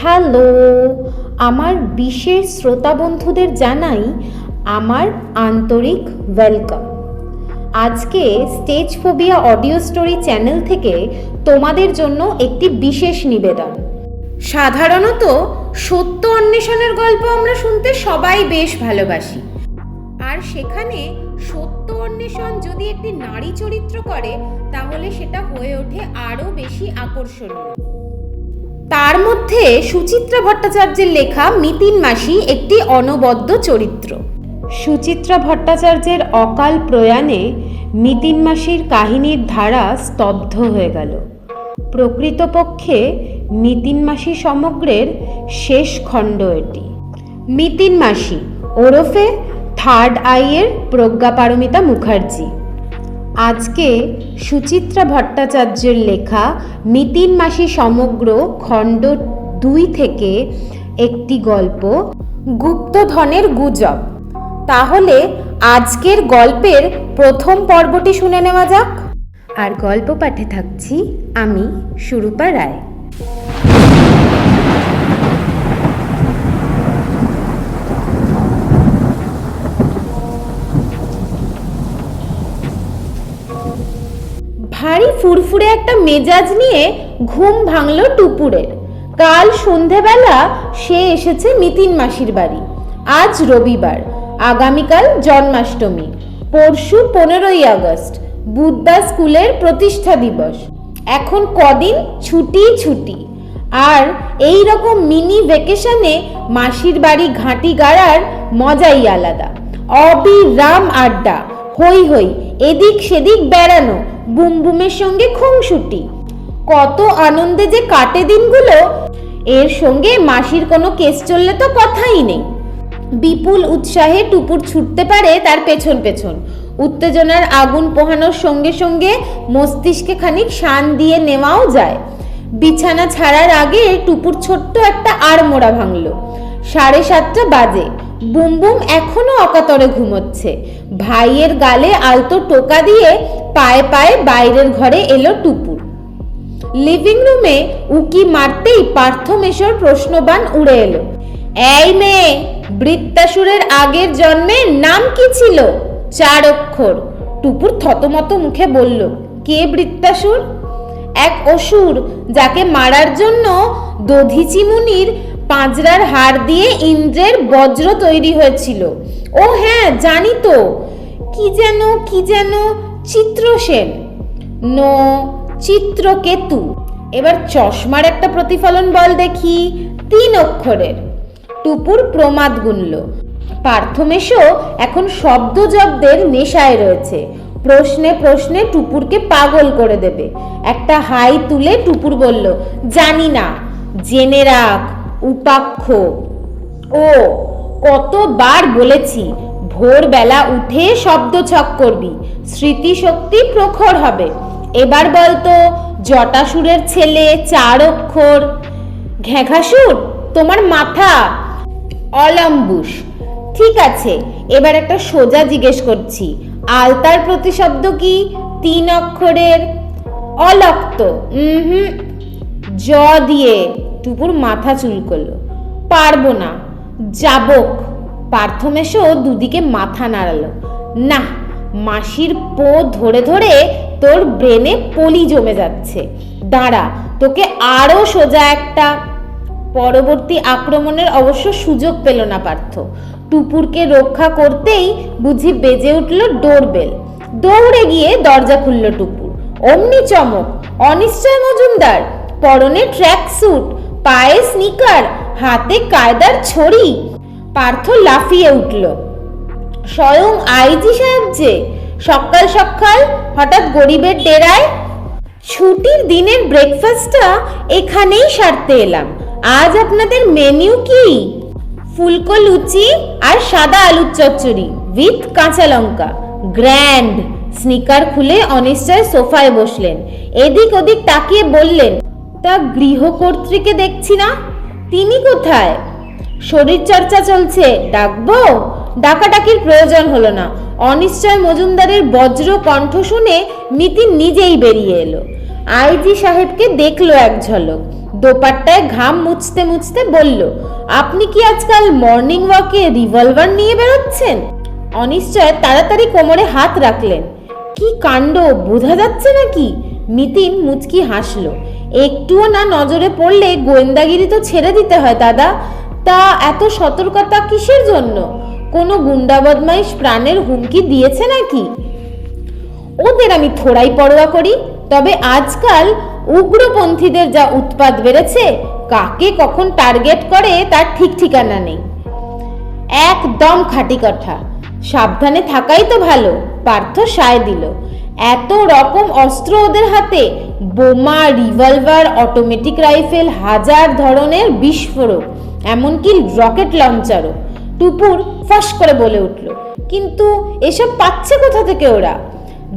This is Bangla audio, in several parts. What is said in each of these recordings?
হ্যালো, আমার বিশেষ শ্রোতা বন্ধুদের জানাই আমার আন্তরিক ওয়েলকাম। আজকে stage phobia audio story channel থেকে তোমাদের জন্য একটি বিশেষ নিবেদন। সাধারণত সত্য অন্বেষণের গল্প আমরা শুনতে সবাই বেশ ভালোবাসি, আর সেখানে সত্য অন্বেষণ যদি একটি নারী চরিত্র করে তাহলে সেটা হয়ে ওঠে আরও বেশি আকর্ষণীয়। তার মধ্যে সুচিত্রা ভট্টাচার্যের লেখা মিতিন মাসি একটি অনবদ্য চরিত্র। সুচিত্রা ভট্টাচার্যের অকাল প্রয়াণে মিতিন মাসির কাহিনীর ধারা স্তব্ধ হয়ে গেল। প্রকৃতপক্ষে মিতিন মাসি সমগ্রের শেষ খণ্ড এটি। মিতিন মাসি ওরফে থার্ড আইয়ের প্রজ্ঞাপারমিতা মুখার্জি। আজকে সুচিত্রা ভট্টাচার্যের লেখা মিতিন মাসি সমগ্র খণ্ড 2 থেকে একটি গল্প, গুপ্তধনের গুজব। তাহলে আজকের গল্পের প্রথম পর্বটি শুনে নেওয়া যাক। আর গল্প পাঠে থাকছি আমি সুরূপা রায়। ভারী ফুরফুরে একটা মেজাজ নিয়ে ঘুম ভাঙল টুপুরের। কাল সন্ধেবেলা সে এসেছে মিতিন মাসির বাড়ি। আজ রবিবার, আগামীকাল জন্মাষ্টমী, পরশু 15ই আগস্ট, বুধবার স্কুলের প্রতিষ্ঠা দিবস। এখন কদিন ছুটি, আর এই রকম মিনি ভ্যাকেশনে মাসির বাড়ি ঘাঁটি গাড়ার মজাই আলাদা। অবিরাম আড্ডা, হই হই, এদিক সেদিক বেড়ানো, বুমবুমের সঙ্গে খুনসুটি। কত আনন্দে যে কাটে দিনগুলো। এর সঙ্গে মাসির কোনো কেস চললে তো কথাই নেই। বিপুল উৎসাহে টুপুর ছুটতে পারে তার পেছন পেছন। উত্তেজনার আগুন পোহানোর সঙ্গে সঙ্গে মস্তিষ্কে খানিক শান দিয়ে নেওয়াও যায়। বিছানা ছাড়ার আগে টুপুর ছোট্ট একটা আড়মোড়া ভাঙল। 7:30 বাজে। বুমবুম এখনো অকাতরে ঘুমোচ্ছে। ভাইয়ের গালে আলতো টোকা দিয়ে পায়ে পায়ে বাইরের ঘরে এলো টুপুর। লিভিং রুমে উকি মারতেই পার্থমেশর প্রশ্নবাণ উড়ে এলো। এই মেয়ে, বৃত্তাসুরের আগের জন্মের নাম কি ছিল? 4 অক্ষর। টুপুর থতমত মুখে বলল, কে বৃত্তাসুর? এক অসুর, যাকে মারার জন্য দধিচি মুনির পাঁজরার হাড় দিয়ে ইন্দ্রের বজ্র তৈরি হয়েছিল। ও হ্যাঁ, জানি তো। কি যেন চিত্রসেন? নো, চিত্রকেতু। এবার চশমার একটা প্রতিফলন বল দেখি। 3 অক্ষরের। টুপুর প্রমাদ গুনল। পার্থমেশো এখন শব্দ জব্দের নেশায় রয়েছে। প্রশ্নে প্রশ্নে টুপুরকে পাগল করে দেবে। একটা হাই তুলে টুপুর বলল, জানি না। জেনে রাখ, উপাক্ষ। ও, কতবার বলেছি, ভোরবেলা উঠে শব্দ ছক করবি, স্মৃতিশক্তি প্রখর হবে। এবার বলতো, জটাসুরের ছেলে 4 অক্ষর। ঘেঘাসুর? তোমার মাথা। অলম্বুস। ঠিক আছে, এবার একটা সোজা জিজ্ঞেস করছি, আলতার প্রতিশব্দ কি? 3 অক্ষরের। অলক্ত। জ দিয়ে। টুপুর মাথা চুলকল। পারবো না। যাবক। পার্থমেশো দুদিকে মাথা নাড়ালো। না, মাসির পো ধরে ধরে তোর ব্রেনে পলি জমে যাচ্ছে। দাঁড়া, তোকে আরো সোজা একটা। পরবর্তী আক্রমণের অবশ্য সুযোগ পেল না পার্থ। টুপুরকে রক্ষা করতেই বুঝি বেজে উঠল ডোরবেল। দৌড়ে গিয়ে দরজা খুলল টুপুর। অমনি চমক, অনিশ্চয় মজুমদার, পরনে ট্র্যাক স্যুট, পায়ে স্নিকার, হাতে কায়দার ছড়ি। পার্থ লাফিয়ে উঠল। স্বয়ং আইজি সাহেব যে! সকাল সকাল হঠাৎ গরিবের ডেরায়? ছুটির দিনের ব্রেকফাস্টটা এখানেই সারতে এলাম। আজ আপনাদের মেনু কি? ফুলকো লুচি আর সাদা আলুর চচ্চড়ি উইথ কাঁচা লঙ্কা। গ্র্যান্ড। স্নিকার খুলে অনিশ্চয় সোফায় বসলেন। এদিক ওদিক তাকিয়ে বললেন, তা গৃহকর্ত্রীকে দেখছি না, তিনি কোথায়? শরীর চর্চা চলছে, ডাকবো? ডাকাডাকির প্রয়োজন হলো না। অনিশ্চয় মজুমদারের বজ্র কণ্ঠ শুনে মিতিন নিজেই বেরিয়ে এলো। আইজি সাহেবকে দেখলো এক ঝলক। দোপাট্টায় ঘাম মুছতে মুছতে বলল, আপনি কি আজকাল মর্নিং ওয়াকে রিভলভার নিয়ে বেরোচ্ছেন? অনিশ্চয় তাড়াতাড়ি কোমরে হাত রাখলেন। কি কাণ্ড, বোঝা যাচ্ছে নাকি? নিতিন মুচকি হাসলো। একটুও না নজরে পড়লে গোয়েন্দাগিরি তো ছেড়ে দিতে হয় দাদা। তা এত সতর্কতা কিসের জন্য? কোনো গুন্ডা বদমাইশ প্রাণের হুমকি দিয়েছে নাকি? ওদের আমি থোড়াই পরোয়া করি, তবে আজকাল উগ্রপন্থীদের যা উৎপাত বেড়েছে, কাকে কখন টার্গেট করে তার ঠিক ঠিকানা নেই। একদম খাঁটি কথা, সাবধানে থাকাই তো ভালো। পার্থ সায় দিল। এত রকম অস্ত্র ওদের হাতে, বোমা, রিভলভার, অটোমেটিক রাইফেল, হাজার ধরনের বিস্ফোরক, এমনকি রকেট লঞ্চারও। টুপুর ফস করে বলে উঠল, কিন্তু এসব পাচ্ছে কোথা থেকে ওরা?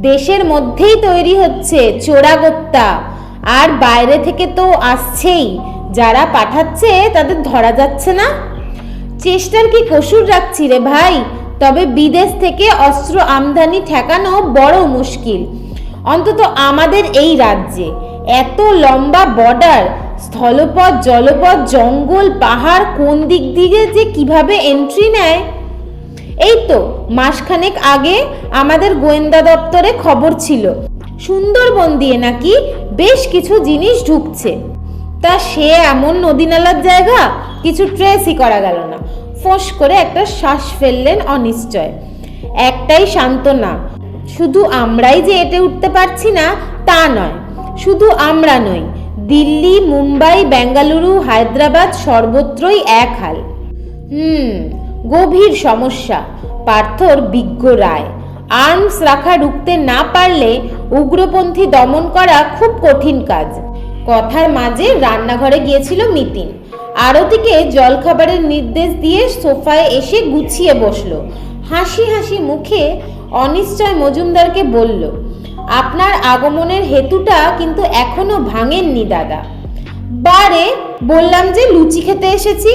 দেশের মধ্যেই তৈরি হচ্ছে চোরাগোপ্তা, আর বাইরে থেকে তো আসছেই। যারা পাঠাচ্ছে তাদের ধরা যাচ্ছে না। চেষ্টার কি কসুর রাখছি রে ভাই? তবে বিদেশ থেকে অস্ত্র আমদানি ঠেকানো বড় মুশকিল, অন্তত আমাদের এই রাজ্যে। এত লম্বা বর্ডার, স্থলপথ, জলপথ, জঙ্গল, পাহাড়, কোন দিক দিয়ে যে কিভাবে এন্ট্রি নেয়। এই তো মাসখানেক আগে আমাদের গোয়েন্দা দপ্তরে খবর ছিল, সুন্দরবন দিয়ে নাকি বেশ কিছু জিনিস ঢুকছে। তা সে এমন নদীনালার জায়গা, কিছু ট্রেসই করা গেল না। ফোঁস করে একটা শ্বাস ফেললেন অনিশ্চয়। একটাই সান্ত্বনা, শুধু আমরাই যে এটে উঠতে পারছি না তা নয়। শুধু আমরা নই, দিল্লি, মুম্বাই, বেঙ্গালুরু, হায়দ্রাবাদ, সর্বত্রই এক হাল। গভীর সমস্যা। পার্থর বিজ্ঞ রায়। আর্মস রাখা রুখতে না পারলে উগ্রপন্থী দমন করা খুব কঠিন কাজ। কথার মাঝে রান্নাঘরে গিয়েছিল মিতিন। আরতিকে জলখাবারের নির্দেশ দিয়ে সোফায় এসে গুছিয়ে বসলো। হাসি হাসি মুখে অনিশ্চয় মজুমদারকে বলল, আপনার আগমনের হেতুটা কিন্তু এখনো ভাঙেননি দাদা। বারে, বললাম যে লুচি খেতে এসেছি।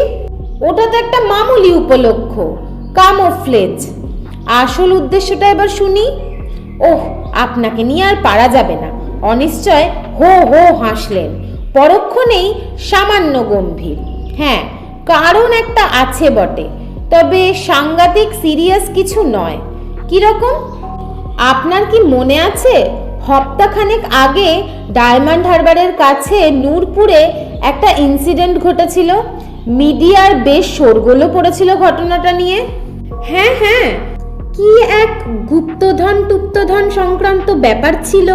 ওটা তো একটা মামুলি উপলক্ষ, কামোফ্লেজ। আসল উদ্দেশ্যটা এবার শুনি। ওহ, আপনাকে নিয়ে আর পারা যাবে না। অনিশ্চয় হো হো হাসলেন, পরক্ষণেই সামান্য গম্ভীর। হ্যাঁ, কারণ একটা আছে বটে, তবে সাংঘাতিক সিরিয়াস কিছু নয়। কিরকম? আপনার কি মনে আছে, হপ্তাখানেক আগে ডায়মন্ড হারবারের কাছে নূরপুরে একটা ইনসিডেন্ট ঘটেছিল? মিডিয়ার বেশ শোরগোলও পড়েছিল ঘটনাটা নিয়ে। হ্যাঁ হ্যাঁ, কি এক গুপ্তধন সংক্রান্ত ব্যাপার ছিল।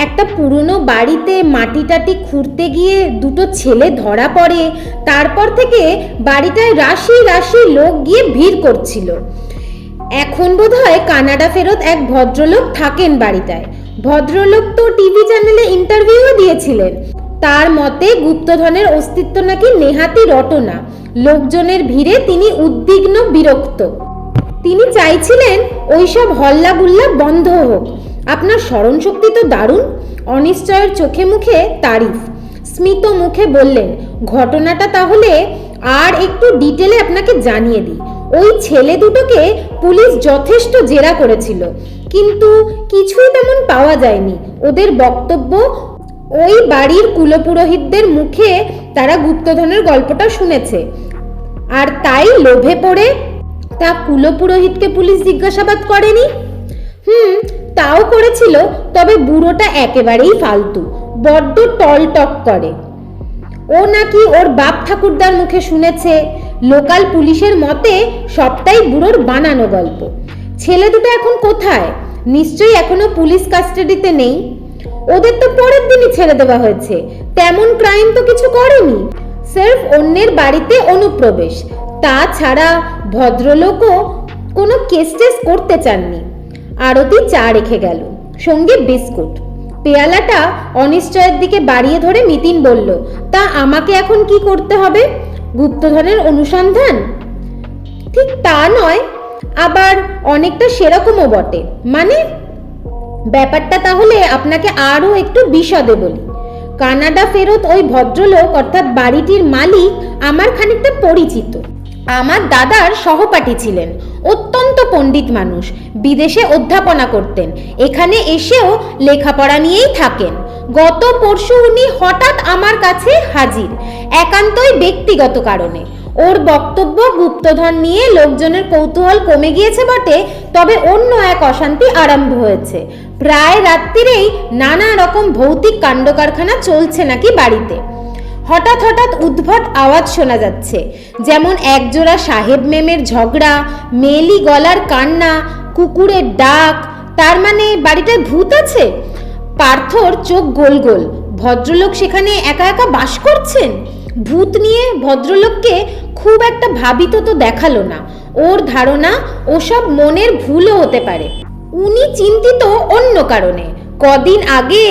একটা পুরনো বাড়িতে মাটি টাটি খুঁড়তে গিয়ে দুটো ছেলে ধরা পড়ে। তারপর থেকে বাড়িটায় রাশি রাশি লোক গিয়ে ভিড় করছিল। এখন বোধহয় কানাডা ফেরত এক ভদ্রলোক থাকেন বাড়িটায়। ভদ্রলোক তো টিভি চ্যানেলে ইন্টারভিউও দিয়েছিলেন। তার মতে গুপ্তধনের অস্তিত্ব নাকি নেহাতি রটনা। লোকজনের ভিড়ে তিনি উদ্বিগ্ন, বিরক্ত। তিনি চাইছিলেন ওইসব হল্লা গুল্লা বন্ধ হোক। আপনার স্মরণশক্তি তো দারুণ। অনিশ্চয়ের চোখে মুখে তারিফ। স্মিত মুখে বললেন, ঘটনাটা তাহলে আর একটু ডিটেলে আপনাকে জানিয়ে দিই। ওই ছেলে দুটোকে পুলিশ যথেষ্ট জেরা করেছিল, কিন্তু কিছুই তেমন পাওয়া যায়নি। ওদের বক্তব্য, ওই বাড়ির কুলপুরোহিতদের মুখে তারা গুপ্তধনের গল্পটা শুনেছে, আর তাই লোভে পড়ে। তা কুলপুরোহিতকে পুলিশ জিজ্ঞাসাবাদ করেনি? তাও করেছিল, তবে বুড়োটা একেবারেই ফালতু, বড্ড টলটক করে। ও নাকি ওর বাপ ঠাকুরদার মুখে শুনেছে। লোকাল পুলিশের মতে সবটাই বুড়োর বানানো গল্প। ছেলে দুটো এখন কোথায়? নিশ্চয়ই এখনো পুলিশ কাস্টাডিতে নেই। ওদের তো পরের দিনই ছেড়ে দেওয়া হয়েছে। তেমন ক্রাইম তো কিছু করেনি, সির্ফ অন্যের বাড়িতে অনুপ্রবেশ। তাছাড়া ভদ্রলোকও কোনো কেস টেস করতে চাননি। আরতি চা রেখে গেল, সঙ্গে বিস্কুট। পেয়ালাটা অনিশ্চয়ের দিকে বাড়িয়ে ধরে মিতিন বলল, তা আমাকে এখন কি করতে হবে? গুপ্তধনের অনুসন্ধান? ঠিক তা নয়, আবার অনেকটা সেরকমও বটে। মানে? ব্যাপারটা তাহলে আপনাকে আরও একটু বিশদে বলি। কানাডা ফেরত ওই ভদ্রলোক, অর্থাৎ বাড়িটির মালিক, আমার খানিকটা পরিচিত। আমার দাদার সহপাঠী ছিলেন। অত্যন্ত পণ্ডিত মানুষ, বিদেশে অধ্যাপনা করতেন। এখানে এসেও লেখাপড়া নিয়েই থাকেন। গত পরশু উনি হঠাৎ আমার কাছে হাজির, একান্তই ব্যক্তিগত কারণে। ওর বক্তব্য গুপ্তধন নিয়ে লোকজনের কৌতূহল কমে গিয়েছে বটে, তবে অন্য এক অশান্তি আরম্ভ হয়েছে। প্রায় রাত্রিরেই নানা রকম ভৌতিক কাণ্ডকারখানা চলছে নাকি বাড়িতে। হঠাৎ হঠাৎ উদ্ভট আওয়াজ শোনা যাচ্ছে, যেমন একজোড়া সাহেব মেমের ঝগড়া, মেলি গলার কান্না, কুকুরের ডাক। তার মানে বাড়িটায় ভূত আছে? পার্থর চোখ গোল গোল। ভদ্রলোক সেখানে একা একা বাস করছেন? ভূত নিয়ে ভদ্রলোককে খুব একটা ভাবিত তো দেখালো না। ওর ধারণা ওসব মনের ভুলও হতে পারে। উনি চিন্তিত অন্য কারণে। কদিন আগে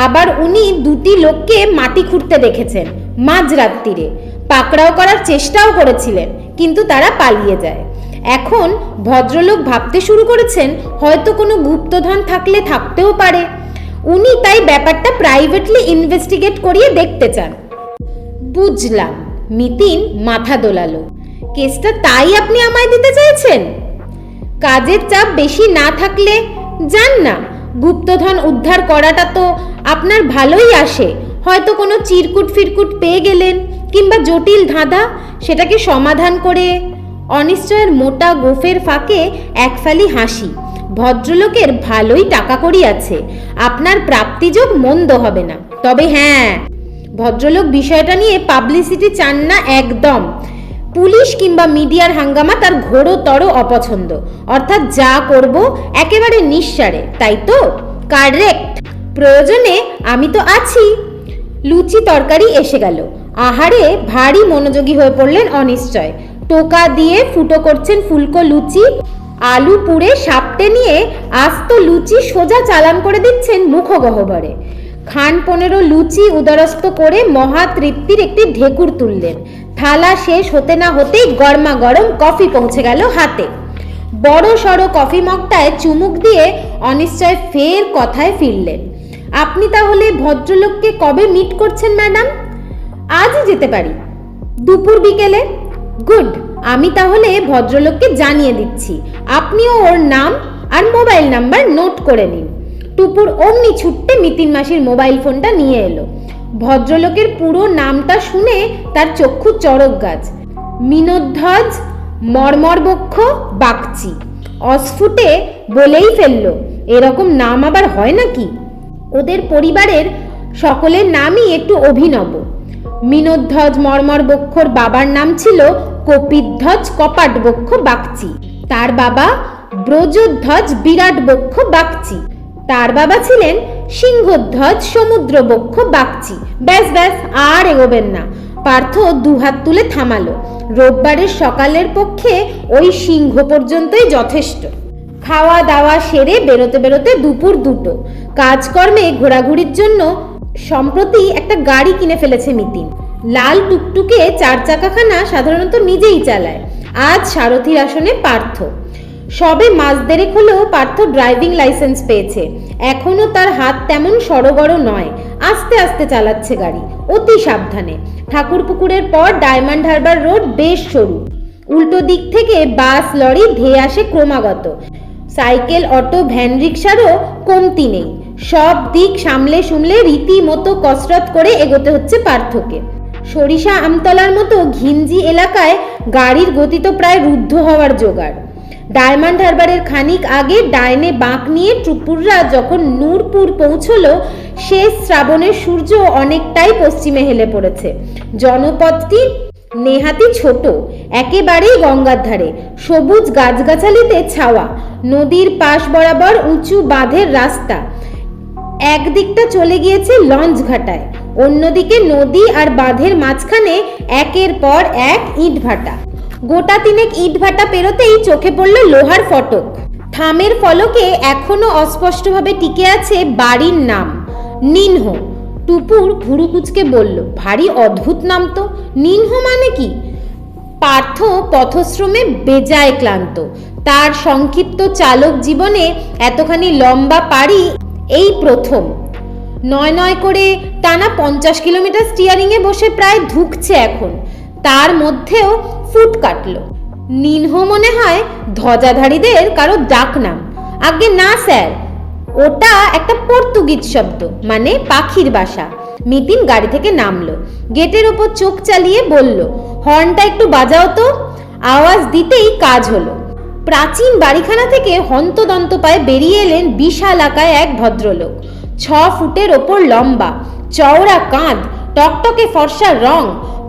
আবার উনি দুটি লোককে মাটি খুঁড়তে দেখেছেন মাঝরাত্রিরে। পাকড়াও করার চেষ্টাও করেছিলেন, কিন্তু তারা পালিয়ে যায়। এখন ভদ্রলোক ভাবতে শুরু করেছেন হয়তো কোনো গুপ্তধন থাকলে থাকতেও পারে। উনি তাই ব্যাপারটা প্রাইভেটলি ইনভেস্টিগেট করিয়ে দেখতে চান। বুঝলাম। মিতিন মাথা দোলালো। কেসটা তাই আপনি আমায় দিতে চাইছেন? কাজের চাপ বেশি না থাকলে যান না। গুপ্তধন উদ্ধার করাটা তো আপনার ভালোই আসে। হয়তো কোনো চিরকুট ফিরকুট পেয়ে গেলেন, কিংবা জটিল ধাঁধা, সেটাকে সমাধান করে। অনিশ্চয়ের মোটা গোফের ফাঁকে একফালি হাসি। ভদ্রলোকের ভালোই টাকা কড়ি আছে, আপনার প্রাপ্তিযোগ মন্দ হবে না। তবে হ্যাঁ, ভদ্রলোক বিষয়টা নিয়ে পাবলিসিটি চান না একদম। পুলিশ কিংবা মিডিয়ার হাঙ্গামা তার ঘোরতর অপছন্দ। অর্থাৎ যা করব একেবারে নিঃসারে, তাই তো? কারেক্ট। প্রয়োজনে আমি তো আছি। লুচি তরকারি এসে গেল। আহারে ভারী মনোযোগী হয়ে পড়লেন অনিশ্চয়। টোকা দিয়ে ফুটো করছেন ফুলকো লুচি। আলু পুড়ে সাপটে নিয়ে আস্ত লুচি সোজা চালান করে দিচ্ছেন মুখগহ্বরে। খান 15 লুচি উদরস্থ করে মহা তৃপ্তির একটি ঢেকুর তুললেন। থালা শেষ হতে না হতেই গরমা গরম কফি পৌঁছে গেল হাতে। বড় সড়ো কফি মগটায় চুমুক দিয়ে অনিশ্চয় ফের কথায় ফিরলেন। আপনি তাহলে ভদ্রলোককে কবে মিট করছেন ম্যাডাম? আজই যেতে পারি, দুপুর বিকেলে। গুড। আমি তাহলে ভদ্রলোককে জানিয়ে দিচ্ছি। আপনিও ওর নাম আর মোবাইল নাম্বার নোট করে নিন। টুপুর অমনি ছুটতে মিতিন মাসির মোবাইল ফোনটা নিয়ে এলো। ভদ্রলোকের পুরো নামটা শুনে তার চক্ষু চড়ক গাছ। মিনোধ্বজ মর্মরবক্ষ বাগচি। অস্ফুটে বলেই ফেললো, এরকম নাম আবার হয় নাকি? ওদের পরিবারের সকলের নামই একটু অভিনব। মিনোধ্বজ মর্মরবক্ষর বাবার নাম ছিল কপিধ্বজ কপাটবক্ষ বাগচি। তার বাবা ব্রজধ্বজ বিরাটবক্ষ বাগচি। তার বাবা ছিলেন সিংহধ্বজ সমুদ্রবক্ষ বাগচি। ব্যাস ব্যাস, আর এগোবেন না। পার্থ দুহাত তুলে থামালো। রোববারের সকালের পক্ষে ওই সিংহ পর্যন্তই যথেষ্ট। খাওয়া দাওয়া সেরে বেরোতে বেরোতে দুপুর 2টো। কাজকর্মে ঘোরাঘুরির জন্য সম্প্রতি একটা গাড়ি কিনে ফেলেছে মিতিন। লাল টুকটুকে 4 চাকাখানা সাধারণত নিজেই চালায়। আজ সারথির আসনে পার্থ। সবে মাস দেড়েক হলেও পার্থ ড্রাইভিং লাইসেন্স পেয়েছে। এখনো তার হাত তেমন সড়গড় নয়। আস্তে আস্তে চালাচ্ছে গাড়ি, অতি সাবধানে। ঠাকুরপুকুরের পর ডায়মন্ড হারবার রোড বেশ সরু। উল্টো দিক থেকে বাস লরি ধেয়ে আসে ক্রমাগত। সাইকেল, অটো, ভ্যান রিক্সারও কমতি নেই। সব দিক সামলে সুমলে রীতিমতো কসরত করে এগোতে হচ্ছে পার্থকে। সরিষা আমতলার মতো ঘিঞ্জি এলাকায় গাড়ির গতি তো প্রায় রুদ্ধ হওয়ার জোগাড়। ডায়মন্ড হারবারের খানিক আগে ডাইনে বাঁক নিয়ে টুপুররা যখন নূরপুর পৌঁছলো, শেষ শ্রাবণের সূর্য অনেকটাই পশ্চিমে হেলে পড়েছে। জনপদটি নেহাতি ছোট, একেবারেই গঙ্গার ধারে। সবুজ গাছগাছালিতে ছাওয়া। নদীর পাশ বরাবর উঁচু বাঁধের রাস্তা। একদিকটা চলে গিয়েছে লঞ্চ ঘাটায়, অন্যদিকে নদী আর বাঁধের মাঝখানে একের পর এক ইটভাটা। গোটা 3 ইটভাটা পেরোতেই চোখে পড়ল লোহার ফটক। থামের ফলকে এখনো অস্পষ্টভাবে টিকে আছে বাড়ির নাম, নিনহ। টুপুর ভুরু কুচকে বলল, ভারী অদ্ভুত নাম তো। নিনহ মানে কি? পার্থ পথশ্রমে বেজায় ক্লান্ত। তার সংক্ষিপ্ত চালক জীবনে এতখানি লম্বা পাড়ি এই প্রথম। নয় করে টানা 50 কিলোমিটার স্টিয়ারিংয়ে বসে প্রায় ধুকছে এখন। তার মধ্যেও ফুট কাটল। নিনহ মনে হয় ধ্বজাধারীদের কারো ডাক নাম। আগে না স্যার, ওটা একটা পর্তুগিজ শব্দ, মানে পাখির বাসা। মিতিন গাড়ি থেকে নামলো, গেটের ওপর চোখ চালিয়ে বলল, হর্নটা একটু বাজাও তো। আওয়াজ দিতেই কাজ হলো। প্রাচীন বাড়িখানা থেকে হন্তদন্ত পায়ে বেরিয়ে এলেন বিশাল আকায় এক ভদ্রলোক। 6 ফুটের ওপর লম্বা, চওড়া কাঁধ, টকটকে ফর্সা রং,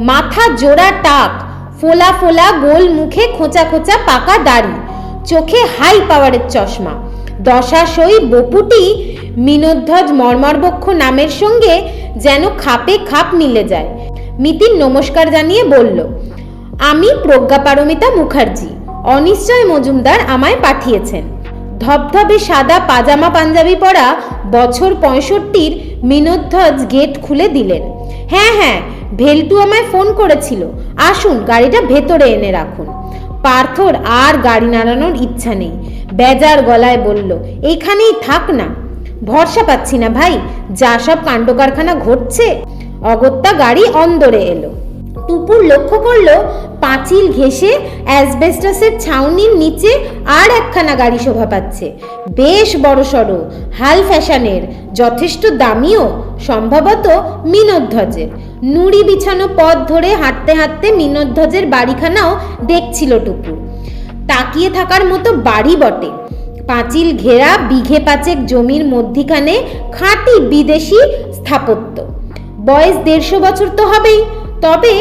মাথা জোড়া টাক, ফোলা ফোলা গোল মুখে খোঁচা খোঁচা পাকা দাড়ি, চোখে হাই পাওয়ারের চশমা, দশাশই বপুটি মিনোধ্বজ মর্মরবক্ষ নামের সঙ্গে যেন খাপে খাপ মিলে যায়। মিতিন নমস্কার জানিয়ে বলল, আমি প্রজ্ঞাপারমিতা মুখার্জি, অনিশ্চয় মজুমদার আমায় পাঠিয়েছেন। ধবধবে সাদা পাজামা পাঞ্জাবি পরা বছর 65 মিনোধ্বজ গেট খুলে দিলেন। হ্যাঁ হ্যাঁ, ভেলটু আমায় ফোন করেছিল, আসুন গাড়িটা ভেতরে এনে রাখুন। পার্থর আর গাড়ি নাড়ানোর ইচ্ছা নেই, বেজার গলায় বলল, এইখানেই থাক না। ভরসা পাচ্ছি না ভাই, যা সব কাণ্ড কারখানা ঘটছে। অগত্যা গাড়ি অন্দরে এলো। টুপুর লক্ষ্য করলো পাঁচিল ঘেঁষে অ্যাসবেস্টাসের ছাউনির নিচে আর একখানা গাড়ি শোভা পাচ্ছে, বেশ বড় সড়ো, হাল ফ্যাশনের, যথেষ্ট দামিও, সম্ভবত মিনোধ্বজের। নুড়ি বিছানো পথ ধরে হাঁটতে হাঁটতে মিনোধ্বজের বাড়িখানাও দেখছিল টুপুর। তাকিয়ে থাকার মতো বাড়ি বটে, পাঁচিল ঘেরা বিঘে 5 জমির মধ্যিখানে খাঁটি বিদেশি স্থাপত্য। বয়স 150 বছর তো হবেই, তবে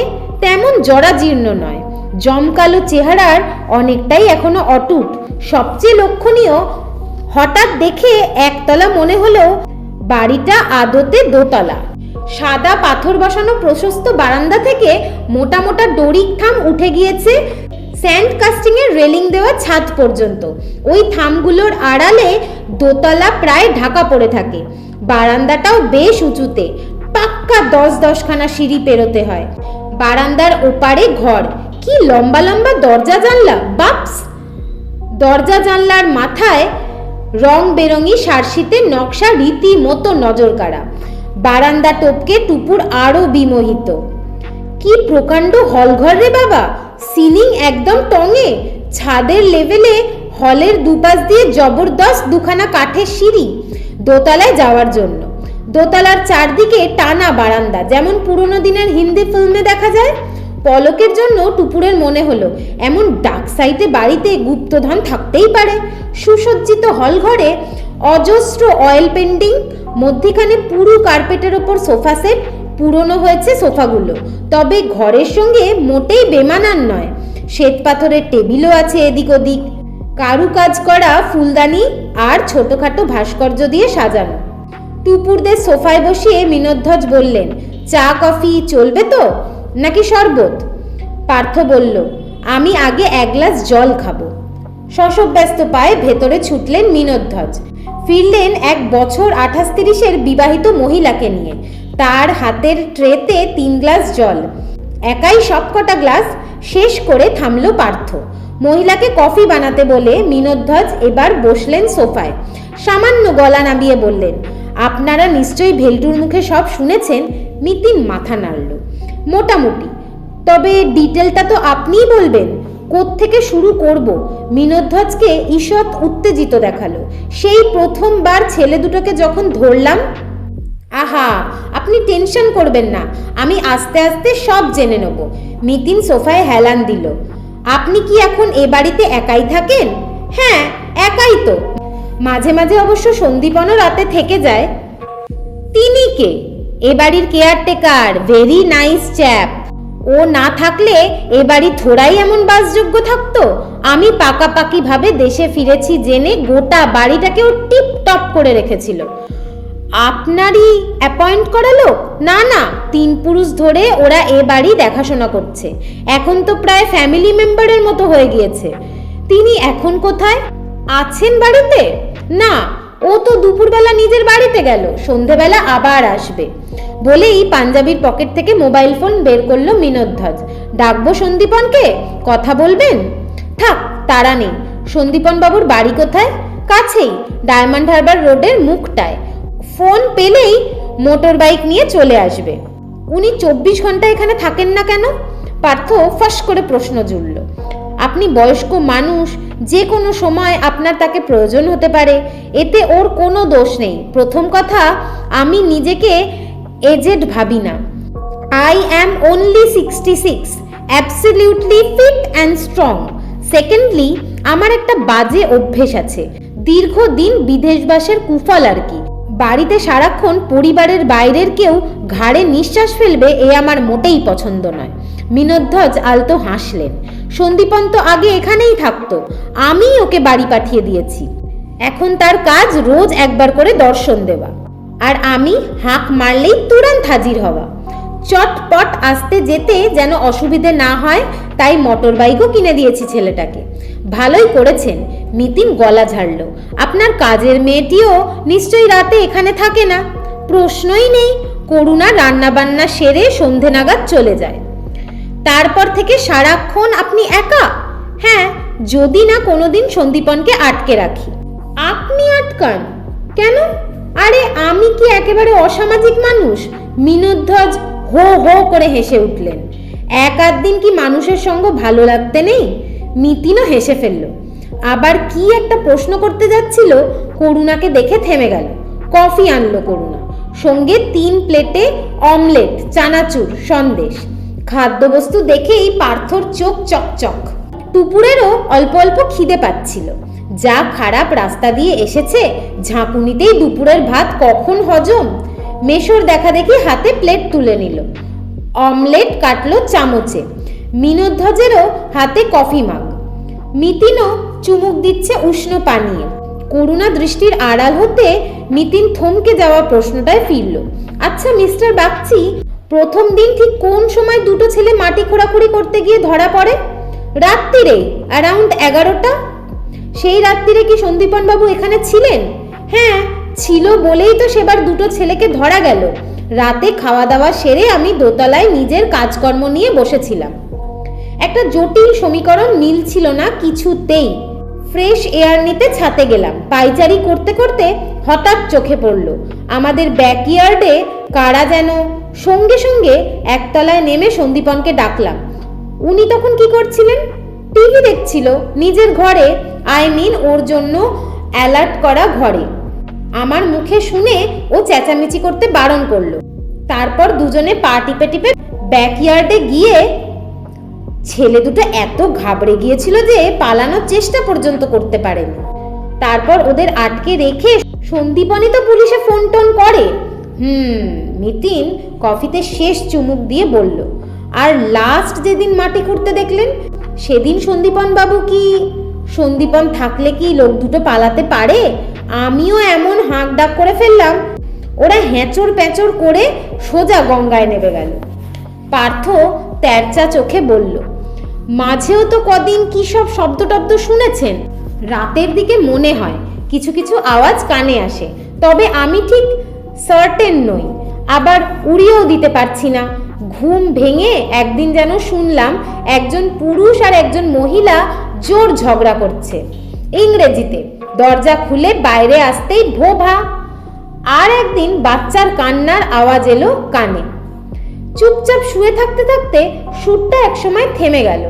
তেমন জরাজীর্ণ নয়। জমকালো চেহারার অনেকটাই এখনো অটুট। সবচেয়ে লক্ষণীয়, হঠাৎ দেখে একতলা মনে হলো বাড়িটা আদতে দোতলা। সাদা পাথর বসানো প্রশস্ত বারান্দা থেকে মোটা মোটা ডোরিক থাম উঠে গিয়েছে স্যান্ড কাস্টিং এর রেলিং দেওয়া ছাদ পর্যন্ত। ওই থামগুলোর আড়ালে দোতলা প্রায় ঢাকা পড়ে থাকে। বারান্দাটাও বেশ উঁচুতে, পাক্কা 10 খানা সিঁড়ি পেরোতে হয়। বারান্দার ওপারে ঘর, কি লম্বা লম্বা দরজা জানলা, বাপস! দরজা জানলার মাথায় রং বেরঙি সারসিতে নকশা রীতিমতো নজর কাড়া। বারান্দা টপকে টুপুর আরো বিমোহিত। কি প্রকাণ্ড হলঘর রে বাবা! সিলিং একদম টঙে, ছাদের লেভেলে হলের দুপাশ দিয়ে জবরদস্ত 2খানা কাঠের সিঁড়ি দোতলায় যাওয়ার জন্য। দোতলার চারদিকে টানা বারান্দা, যেমন পুরনো দিনের হিন্দি ফিল্মে দেখা যায়। পলকের জন্য টুপুরের মনে হলো এমন ডাক সাইটে বাড়িতে গুপ্তধন থাকতেই পারে। সুসজ্জিত হলঘরে অজস্র অয়েল পেন্টিং, মধ্যিখানে পুরো কার্পেটের ওপর সোফা সেট। পুরনো হয়েছে সোফাগুলো, তবে ঘরের সঙ্গে মোটেই বেমানান নয়। শ্বেত পাথরের টেবিলও আছে এদিক ওদিক, কারুকাজ করা ফুলদানি আর ছোটখাটো ভাস্কর্য দিয়ে সাজানো। টুপুরদের সোফায় বসিয়ে মিনোধ্বজ বললেন, চা কফি চলবে তো, নাকি শরবত? পার্থ বলল, আমি আগে 1 গ্লাস জল খাবো। শশব্যস্ত পায়ে ভেতরে ছুটলেন মিনোধ্বজ। ফিরলেন 1 বছর 28-30-এর বিবাহিত মহিলাকে নিয়ে। তার হাতের ট্রেতে 3 গ্লাস জল। একাই সবকটা গ্লাস শেষ করে থামল পার্থ। মহিলাকে কফি বানাতে বলে মিনোধ্বজ এবার বসলেন সোফায়। সামান্য গলা নামিয়ে বললেন, আপনারা নিশ্চয়ই ভেলটুর মুখে সব শুনেছেন। মিতিন মাথা নাড়ল। মোটামুটি, তবে ডিটেলটা তো আপনিই বলবেন। কোত্থেকে শুরু করব? মিনোধ্বজকে ঈষৎ উত্তেজিত দেখালো। সেই প্রথমবার ছেলে দুটোকে যখন ধরলাম। আহা, আপনি টেনশন করবেন না, আমি আস্তে আস্তে সব জেনে নেব। মিতিন সোফায় হেলান দিল। আপনি কি এখন এ বাড়িতে একাই থাকেন? হ্যাঁ, একাই তো। মাঝে মাঝে অবশ্য সন্দীপনও রাতে থেকে যায়। তিনি কে? এ বাড়ির কেয়ারটেকার, ভেরি নাইস চ্যাপ। ও না থাকলে এ বাড়ি থোড়াই এমন বাসযোগ্য থাকতো? আমি পাকাপাকি ভাবে দেশে ফিরেছি জেনে গোটা বাড়িটাকে ও টিপ টপ করে রেখেছিল। আপনারই অ্যাপয়েন্ট করা লোক? না না, 3 পুরুষ ধরে ওরা এ বাড়ি দেখাশোনা করছে। এখন তো প্রায় ফ্যামিলি মেম্বারের মতো হয়ে গিয়েছে। তিনি এখন কোথায়? আছেন বাড়িতে? না, ও তো দুপুরবেলা নিজের বাড়িতে গেল, সন্ধেবেলা আবার আসবে। বলেই পাঞ্জাবির পকেট থেকে মোবাইল ফোন বের করলো মিনোধ্বজ। ডাকবো সন্দীপনকে? কথা বলবেন? থাক, তারা নেই। সন্দীপন বাবুর বাড়ি কোথায়? কাছেই, ডায়মন্ড হারবার রোডের মুখটায়। ফোন পেলেই মোটর বাইক নিয়ে চলে আসবে। উনি 24 ঘন্টা এখানে থাকেন না কেন? পার্থ ফাঁস করে প্রশ্ন জুড়ল। আপনি বয়স্ক মানুষ, যে কোনো সময় আপনার তাকে প্রয়োজন হতে পারে, এতে ওর কোনো দোষ নেই। প্রথম কথা, আমি নিজেকে এজেড ভাবি না। I am only 66, absolutely fit and strong. Secondly, আমার একটা বাজে অভ্যেস আছে, দীর্ঘদিন বিদেশবাসের কুফল আর কি। বাড়িতে সারাক্ষণ পরিবারের বাইরের কেউ ঘাড়ে নিঃশ্বাস ফেলবে, এ আমার মোটেই পছন্দ নয়। মিনধ্বজ আলতো হাসলেন। সন্দীপন তো আগে এখানেই থাকতো, আমি ওকে বাড়ি পাঠিয়ে দিয়েছি। এখন তার কাজ রোজ একবার করে দর্শন দেওয়া, আর আমি হাঁক মারলেই তুরন্ত হাজির হওয়া। চটপট আসতে যেতে যেন অসুবিধে না হয়, তাই মোটর বাইকও কিনে দিয়েছি ছেলেটাকে। ভালোই করেছেন। নিতিন গলা ঝাড়ল। আপনার কাজের মেয়েটিও নিশ্চয়ই রাতে এখানে থাকে না? প্রশ্নই নেই। করুণা রান্নাবান্না সেরে সন্ধে নাগাদ চলে যায়। তারপর থেকে সারাক্ষণ আপনি একা? হ্যাঁ, যদি না কোনোদিন সন্দীপনকে আটকে রাখি। আপনি আটকান কেন? আরে আমি কি একেবারে অসামাজিক মানুষ? মিনধ্বজ হো হো করে হেসে উঠলেন। এক আধ দিন কি মানুষের সঙ্গ ভালো লাগতে নেই? নিতিনও হেসে ফেলল। আবার কি একটা প্রশ্ন করতে যাচ্ছিল, করুণাকে দেখে থেমে গেল। কফি আনলো করুণা, সঙ্গে 3 প্লেটে অমলেট, চানাচুর, সন্দেশ। খাদ্যবস্তু দেখেই পার্থর চোখ চকচক। টুপুরেরও অল্প অল্প খিদে পাচ্ছিল। যা খারাপ রাস্তা দিয়ে এসেছে, ঝাঁকুনিতেই দুপুরের ভাত কখন হজম। মেশোর দেখা দেখি হাতে প্লেট তুলে নিল। অমলেট কাটলো চামচে। মিনধ্বজেরও হাতে কফি মাগ। নিতিনও চুমুক দিচ্ছে উষ্ণ পানীয়ে। করুণা দৃষ্টির আড়াল হতে নিতিন থমকে যাওয়া প্রশ্নটায় ফিরল। আচ্ছা মিস্টার বাগচি, প্রথম দিন ঠিক কোন সময় দুটো ছেলে মাটি খোঁড়াখুড়ি করতে গিয়ে ধরা পড়ে? রাত্রিরে, অ্যারাউন্ড 11টা। সেই রাত্রিরে কি সন্দীপন বাবু এখানে ছিলেন? হ্যাঁ ছিল, বলেই তো সেবার দুটো ছেলেকে ধরা গেল। রাতে খাওয়া দাওয়া সেরে আমি দোতলায় নিজের কাজকর্ম নিয়ে বসেছিলাম। একটা জটিল সমীকরণ মিলছিল না কিছুতেই। ফ্রেশ এয়ার নিতে ছাতে গেলাম। পাইচারি করতে করতে হঠাৎ চোখে পড়ল আমাদের ব্যাকইয়ার্ডে কারা যেন। সঙ্গে সঙ্গে একতলায় নেমে সন্দীপনকে ডাকলাম। উনি তখন কি করছিলেন? টিভি দেখছিল নিজের ঘরে, ওর জন্য অ্যালার্ট করা ঘরে। আমার মুখে শুনে ও চেঁচামেচি করতে বারণ করলো। তারপর দুজনে পা টিপে টিপে ব্যাকইয়ার্ডে গিয়ে ছেলে দুটো এত ঘাবড়ে গিয়েছিল যে পালানোর চেষ্টা পর্যন্ত করতে পারেনি। তারপর ওদের আটকে রেখে সন্দীপনই তো পুলিশে ফোন টোন করে। নিতিন কফিতে শেষ চুমুক দিয়ে বলল। আর লাস্ট যেদিন মাটি খুঁড়তে দেখলেন, সেদিন সন্দীপন বাবু কি? সন্দীপন থাকলে কি লোক দুটো পালাতে পারে? আমিও এমন হাঁক ডাক করে ফেললাম, ওরা হ্যাঁচড় প্যাঁচড় করে সোজা গঙ্গায় নেমে গেল। পার্থ তেরচা চোখে বলল, মাঝেও তো কদিন কি সব শব্দ টব্দ শুনেছেন? রাতের দিকে মনে হয় কিছু কিছু আওয়াজ কানে আসে, তবে আমি ঠিক সার্টেন নই। আবার উড়িয়েও দিতে পারছি না। ঘুম ভেঙে একদিন যেন শুনলাম একজন পুরুষ আর একজন মহিলা জোর ঝগড়া করছে ইংরেজিতে। দরজা খুলে বাইরে আসতেই ভোভা। আর একদিন বাচ্চার কান্নার আওয়াজ এলো কানে। চুপচাপ শুয়ে থাকতে থাকতে সুরটা একসময় থেমে গেল।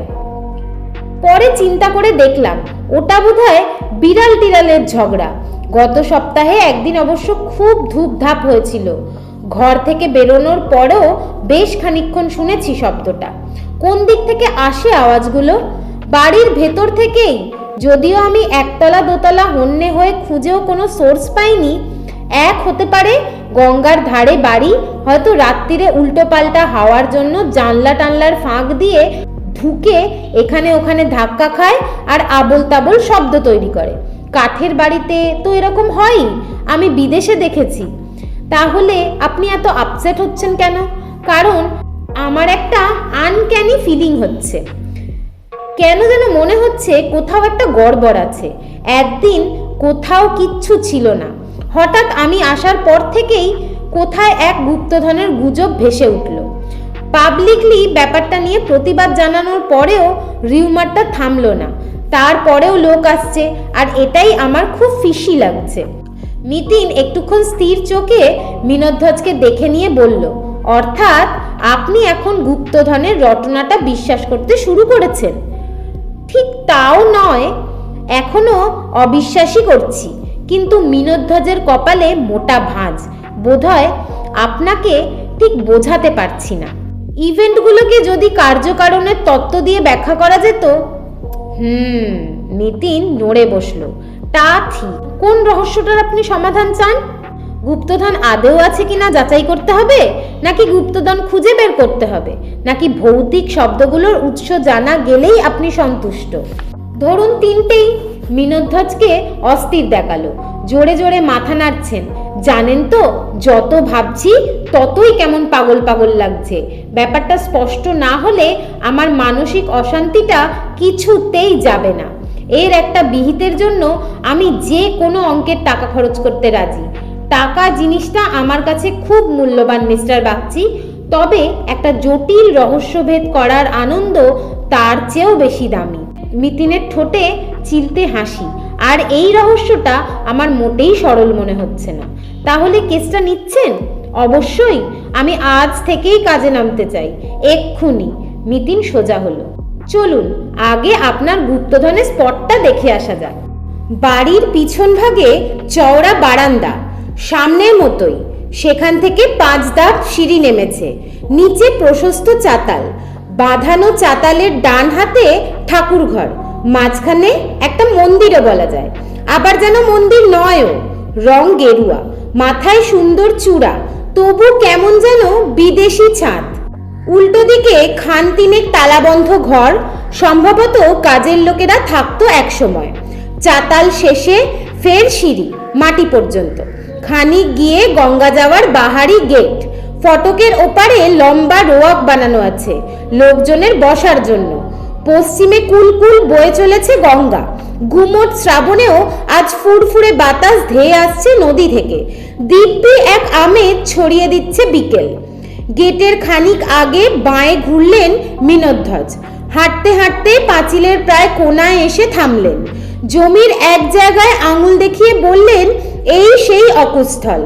পরে চিন্তা করে দেখলাম ওটা বোধহয় বিড়াল টিড়ালের ঝগড়া। গত সপ্তাহে একদিন অবশ্য খুব ধূপধাপ হয়েছিল। ঘর থেকে বেরোনোর পরেও বেশ খানিকক্ষণ শুনেছি শব্দটা। কোন দিক থেকে আসে আওয়াজগুলো? বাড়ির ভেতর থেকেই, যদিও আমি একতলা দোতলা হন্যে হয়ে খুঁজেও কোনো সোর্স পাইনি। এক হতে পারে গঙ্গার ধারে বাড়ি, হয়তো রাত্রিরে উল্টো পাল্টা হাওয়ার জন্য জানলা টানলার ফাঁক দিয়ে ঢুকে এখানে ওখানে ধাক্কা খায় আর আবোল তাবোল শব্দ তৈরি করে। কাঠের বাড়িতে তো এরকম হয়ই, আমি বিদেশে দেখেছি। তাহলে আপনি এত আপসেট হচ্ছেন কেন? কারণ আমার একটা আনক্যানি ফিলিং হচ্ছে। কেন যেন মনে হচ্ছে কোথাও একটা গড়বড় আছে। একদিন কোথাও কিচ্ছু ছিল না, হঠাৎ আমি আসার পর থেকেই কোথায় এক গুপ্তধনের গুজব ভেসে উঠল। পাবলিকলি ব্যাপারটা নিয়ে প্রতিবাদ জানানোর পরেও রিউমারটা থামলো না। তারপরেও লোক আসছে, আর এটাই আমার খুব ফিশি লাগছে। নিতিন একটুক্ষণ স্থির চোখে মিনধ্বজকে দেখে নিয়ে বলল, অর্থাৎ আপনি এখন গুপ্তধনের রটনাটা বিশ্বাস করতে শুরু করেছেন? ঠিক তাও নয়। এখনো অবিশ্বাসই করছি, কিন্তু মিনোধ্বজের কপালে মোটা ভাঁজ। বোধহয় আপনাকে ঠিক বোঝাতে পারছি না। ইভেন্টগুলোকে যদি কার্যকারণের তত্ত্ব দিয়ে ব্যাখ্যা করা যেত। নিতিন নড়ে বসলো। তা ঠিক। কোন রহস্যটার আপনি সমাধান চান? গুপ্তধন আদৌ আছে কিনা যাচাই করতে হবে, নাকি গুপ্তধন খুঁজে বের করতে হবে, নাকি ভৌতিক শব্দগুলোর উৎস জানা গেলেই আপনি সন্তুষ্ট? ধরুন তিনটেই। মিনোধ্বজকে অস্থির দেখালো, জোরে জোরে মাথা নাড়ছেন। জানেন তো, যত ভাবছি ততই কেমন পাগল পাগল লাগছে। ব্যাপারটা স্পষ্ট না হলে আমার মানসিক অশান্তিটা কিছুতেই যাবে না। এর একটা বিহিতের জন্য আমি যে কোনো অঙ্কের টাকা খরচ করতে রাজি। টাকা জিনিসটা আমার কাছে খুব মূল্যবান মিস্টার বাগচি, তবে একটা জটিল রহস্যভেদ করার আনন্দ তার চেয়েও বেশি দামি। মিতিনের ঠোঁটে চিলতে হাসি। আর এই রহস্যটা আমার মোটেই সরল মনে হচ্ছে না। তাহলে কেসটা নিচ্ছেন? অবশ্যই। আমি আজ থেকেই কাজে নামতে চাই, এক্ষুনি। মিতিন সোজা হলো। চলুন আগে আপনার গুপ্তধনের স্পটটা দেখে আসা যাক। বাড়ির পিছন ভাগে চওড়া বারান্দা, সামনের মতোই। সেখান থেকে 5 ধাপ সিঁড়ি নেমেছে। নিচে প্রশস্ত চাতাল, বাঁধানো চাতালের ডান হাতে ঠাকুর ঘর, মাঝখানে একটা মন্দিরও বলা যায়, আবার যেন মন্দির নয়ও। রং গেরুয়া, মাথায় সুন্দর চূড়া, তবু কেমন যেন বিদেশি ছাদ। উল্টো দিকে খান তিনেক তালাবন্ধ ঘর, সম্ভবত কাজের লোকেরা থাকতো একসময়। চাতাল শেষে ফের সিঁড়ি মাটি পর্যন্ত। খানিক গিয়ে গঙ্গা যাওয়ার বাহারি গেট। ফটকের ওপারে লম্বা রোয়াক বানানো আছে লোকজনের বসার জন্য। পশ্চিমে কুলকুল বয়ে চলেছে গঙ্গা। গুমোট শ্রাবণেও আজ ফুরফুরে বাতাস ধেয়ে আসছে নদী থেকে। দিব্যি এক আমেজ ছড়িয়ে দিচ্ছে বিকেল। গেটের খানিক আগে বাঁয়ে ঘুরলেন মিনোধ্বজ। হাঁটতে হাঁটতে পাঁচিলের প্রায় কোনায় এসে থামলেন। জমির এক জায়গায় আঙুল দেখিয়ে বললেন, এই সেই অকুস্থল।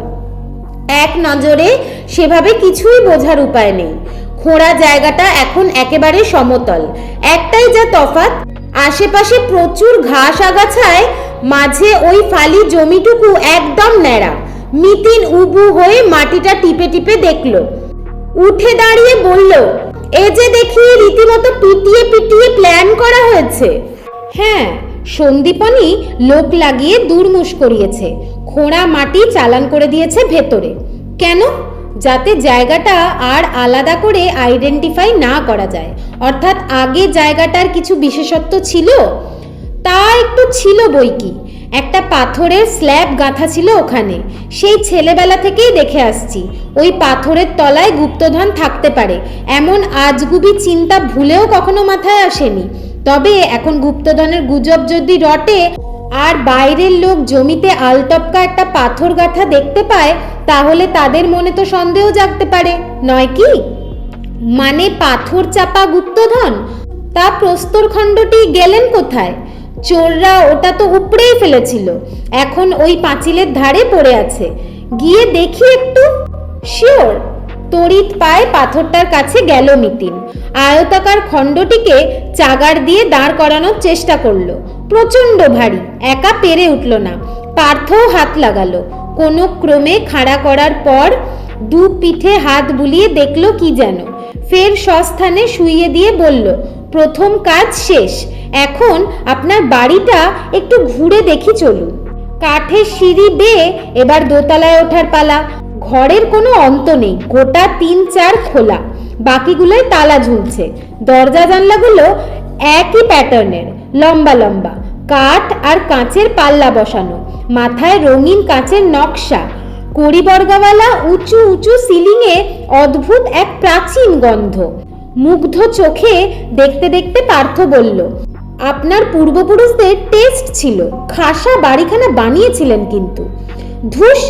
এক নজরে সেভাবে কিছুই বোঝার উপায় নেই। খোঁড়া জায়গাটা এখন একেবারে সমতল। একটাই যা তফাৎ, আশেপাশে প্রচুর ঘাস আগাছায়, মাঝে ওই ফালি জমিটুকু একদম ন্যাড়া। মিতিন উবু হয়ে মাটিটা টিপে টিপে দেখল। উঠে দাঁড়িয়ে বলল, এ যে দেখি রীতিমতো পিটিয়ে পিটিয়ে প্ল্যান করা হয়েছে। হ্যাঁ, সন্দীপনী লোক লাগিয়ে দুর্মুষ করিয়েছে। খোঁড়া মাটি চালান করে দিয়েছে ভেতরে। কেন? যাতে জায়গাটা আর আলাদা করে আইডেন্টিফাই না করা যায়। অর্থাৎ আগে জায়গাটার কিছু বিশেষত্ব ছিল। তা একটু ছিল বইকি। একটা পাথরের স্ল্যাব গাঁথা ছিল ওখানে। সেই ছেলেবেলা থেকেই দেখে আসছি। ওই পাথরের তলায় গুপ্তধন থাকতে পারে এমন আজগুবি চিন্তা ভুলেও কখনো মাথায় আসেনি। তবে এখন গুপ্তধনের গুজব যদি রটে আর বাইরের লোক জমিতে আলটপকা একটা পাথর গাঁথা দেখতে পায়, তাহলে তাদের মনে তো সন্দেহ জাগতে পারে, নয় কি? মানে পাথর চাপা গুপ্তধন। তা প্রস্তরখণ্ডটি গেলেন কোথায়? চোররা ওটা তো উপড়েই ফেলেছিল। এখন ওই পাঁচিলের ধারে পড়ে আছে। গিয়ে দেখি একটু। শিওর। তড়িৎ পায়ে পাথরটার কাছে গেল মিতিন। আয়তাকার খণ্ডটিকে চাগার দিয়ে দাঁড় করানোর চেষ্টা করলো। প্রচণ্ড ভারী, একা পেরে উঠল না। পার্থও হাত লাগালো। কোনো ক্রমে খাড়া করার পর দু পিঠে হাত বুলিয়ে দেখলো কি যেন। ফের সস্থানে শুইয়ে দিয়ে বলল, প্রথম কাজ শেষ। এখন আপনার বাড়িটা একটু ঘুরে দেখি চলুন। কাঠের সিঁড়ি বেয়ে এবার দোতলায় ওঠার পালা। ঘরের কোনো অন্ত নেই, গোটা 3-4 খোলা, বাকিগুলোয় তালা ঝুলছে। দরজা জানলাগুলো একই প্যাটার্নের, লম্বা লম্বা, কাঠ আর কাঁচের পাল্লা বসানো, মাথায় রঙিন কাঁচের নকশা। কড়িবর্গাওয়ালা উঁচু উঁচু সিলিংয়ে অদ্ভুত এক প্রাচীন গন্ধ। মুগ্ধ চোখে দেখতে দেখতে পার্থ বলল, আপনার পূর্বপুরুষদের টেস্ট ছিল। খাসা বাড়িখানা বানিয়েছিলেন কিন্তু। ধুস,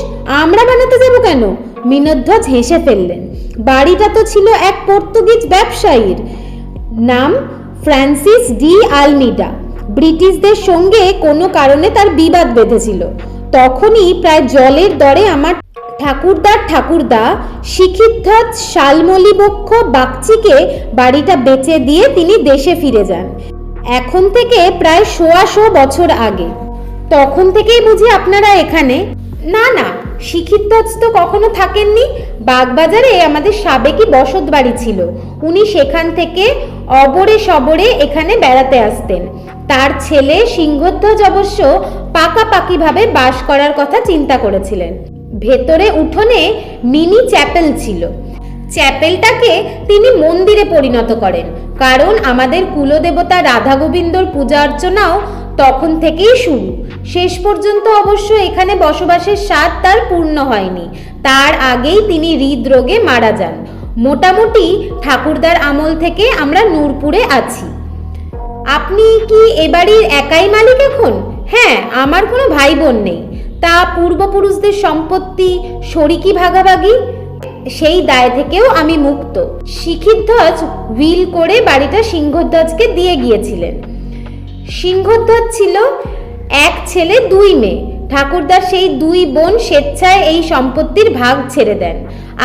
আমরা বানাতে যাব কেন? মিনোধ্বজ হেসে ফেললেন। বাড়িটা তো ছিল এক পর্তুগিজ ব্যবসায়ীর, নাম ফ্রান্সিস ডি আলমিডা। ব্রিটিশদের সঙ্গে কোনো কারণে তার বিবাদ বেঁধেছিল। তখনই প্রায় জলের দরে আমার ঠাকুরদা শিখিধ্বজ শালমলি বক্ষ বাগচিকে বাড়িটা বেচে দিয়ে তিনি দেশে ফিরে যান। এখন থেকে প্রায় 100 বছর আগে। তখন থেকেই বুঝি আপনারা এখানে? না না, শিক্ষিতজ তো কখনো থাকেননি। বাগবাজারে আমাদের সাবেকি বসত বাড়ি ছিল, উনি সেখান থেকে অবরে সবরে এখানে বেড়াতে আসতেন। তার ছেলে সিংহধ্বজ অবশ্য পাকাপাকিভাবে বাস করার কথা চিন্তা করেছিলেন। ভেতরে উঠোনে মিনি চ্যাপেল ছিল। চ্যাপেলটাকে তিনি মন্দিরে পরিণত করেন, কারণ আমাদের কুলদেবতা রাধা গোবিন্দর পূজা অর্চনাও তখন থেকেই শুরু। শেষ পর্যন্ত অবশ্য এখানে বসবাসের স্বাদ তার পূর্ণ হয়নি। তার আগেই তিনি হৃদরোগে মারা যান। মোটামুটি ঠাকুরদার আমল থেকে আমরা নূরপুরে আছি। আপনি কি এ বাড়ির একাই মালিক এখন? হ্যাঁ, আমার কোনো ভাই বোন নেই। তা পূর্বপুরুষদের সম্পত্তি শরিকি ভাগাভাগি, সেই দায় থেকেও আমি মুক্ত। শিখিধ্বজ উইল করে বাড়িটা সিংহধ্বজকে দিয়ে গিয়েছিলেন। সিংহধ্বজ ছিল এক ছেলে 2 মেয়ে। ঠাকুরদার সেই 2 বোন স্বেচ্ছায় এই সম্পত্তির ভাগ ছেড়ে দেন।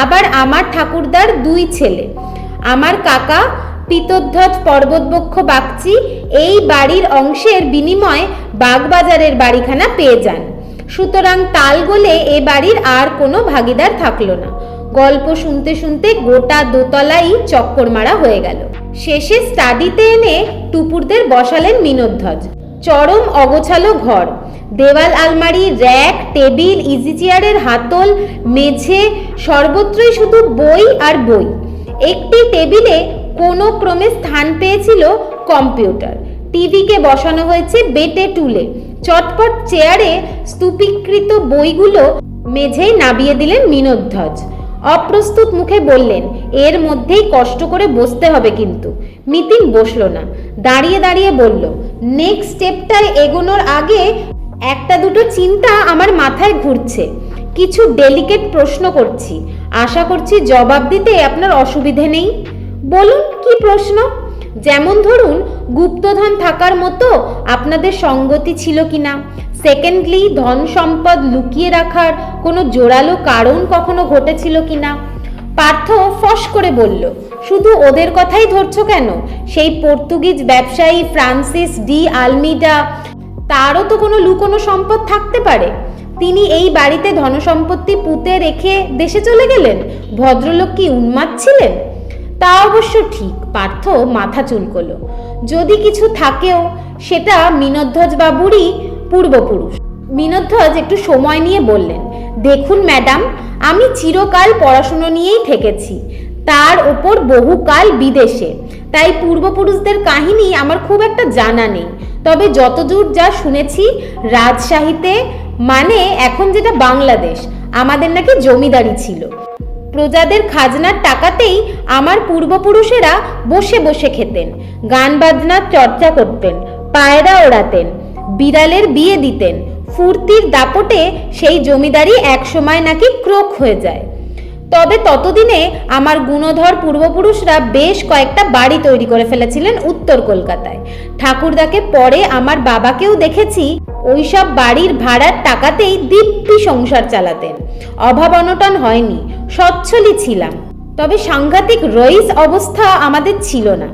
আবার আমার ঠাকুরদার 2 ছেলে, আমার কাকা পিতধ্বজ পর্বতবক্ষ বাগচি, এই বাড়ির অংশের বিনিময়ে বাগবাজারের বাড়িখানা পেয়ে যান। সুতরাং তাল গলে এ বাড়ির আর কোনো ভাগিদার থাকলো না। গল্প শুনতে শুনতে গোটা দোতলাই চক্কর মারা হয়ে গেল। শেষে স্টাডিতে এনে টুপুরদের বসালেন মিনোধ্বজ। চরম অগোছালো ঘর, দেওয়াল, আলমারি, র্যাক, টেবিল, ইজি চেয়ারের হাতল, মেঝে, সর্বত্রই শুধু বই আর বই। একটি টেবিলে কোনো ক্রমে স্থান পেয়েছিল কম্পিউটার। টিভিকে বসানো হয়েছে বেটে টুলে। চটপট চেয়ারে স্তূপীকৃত বইগুলো মেঝেই নামিয়ে দিলেন মিনোধ্বজ। অপ্রস্তুত মুখে বললেন, এর মধ্যেই কষ্ট করে বসতে হবে কিন্তু। মিতিন বসল না, দাঁড়িয়ে দাঁড়িয়ে বলল, নেক্সট স্টেপটায় এগোনোর আগে একটা দুটো চিন্তা আমার মাথায় ঘুরছে। কিছু ডেলিকেট প্রশ্ন করছি, আশা করছি জবাব দিতে আপনার অসুবিধে নেই। বলুন, কি প্রশ্ন? যেমন ধরুন, গুপ্তধন থাকার মতো আপনাদের সঙ্গতি ছিল কিনা। সেকেন্ডলি, ধন সম্পদ লুকিয়ে রাখার কোনো জোরালো কারণ কখনো ঘটেছিল কিনা। পার্থ ফস করে বলল, শুধু ওদের কথাই ধরছো কেন? সেই পর্তুগিজ ব্যবসায়ী ফ্রান্সিস ডি আলমিডা, তারও তো কোনো লুকোনো সম্পদ থাকতে পারে। তিনি এই বাড়িতে ধনসম্পত্তি পুঁতে রেখে দেশে চলে গেলেন। ভদ্রলোক কি উন্মাদ ছিলেন? তা অবশ্য ঠিক। পার্থ মাথা চুলকোলো। যদি কিছু থাকেও, সেটা মিনোধ্বজ বাবুরই পূর্বপুরুষ। মিনোধ্বজ একটু সময় নিয়ে বললেন, দেখুন ম্যাডাম, আমি চিরকাল পড়াশুনো নিয়েই থেকেছি, তার ওপর বহুকাল বিদেশে। তাই পূর্বপুরুষদের কাহিনী আমার খুব একটা জানা নেই। তবে যতদূর যা শুনেছি, রাজশাহীতে, মানে এখন যেটা বাংলাদেশ, আমাদের নাকি জমিদারি ছিল। প্রজাদের খাজনার টাকাতেই আমার পূর্বপুরুষেরা বসে বসে খেতেন, গান বাজনার চর্চা করতেন, পায়রা ওড়াতেন, বিড়ালের বিয়ে দিতেন। ফুর্তির দাপটে সেই জমিদারি একসময় নাকি ক্রোক হয়ে যায়। তবে ততদিনে আমার গুণধর পূর্বপুরুষরা বেশ কয়েকটা বাড়ি তৈরি করে ফেলেছিলেন উত্তর কলকাতায়। ঠাকুরদাকে পরে আমার বাবাকেও দেখেছি ওইসব বাড়ির ভাড়ার টাকাতেই দিব্যি সংসার চালাতেন। অভাব অনটন হয়নি, সচ্ছলই ছিলাম। তবে সাংঘাতিক রইস অবস্থা আমাদের ছিল না।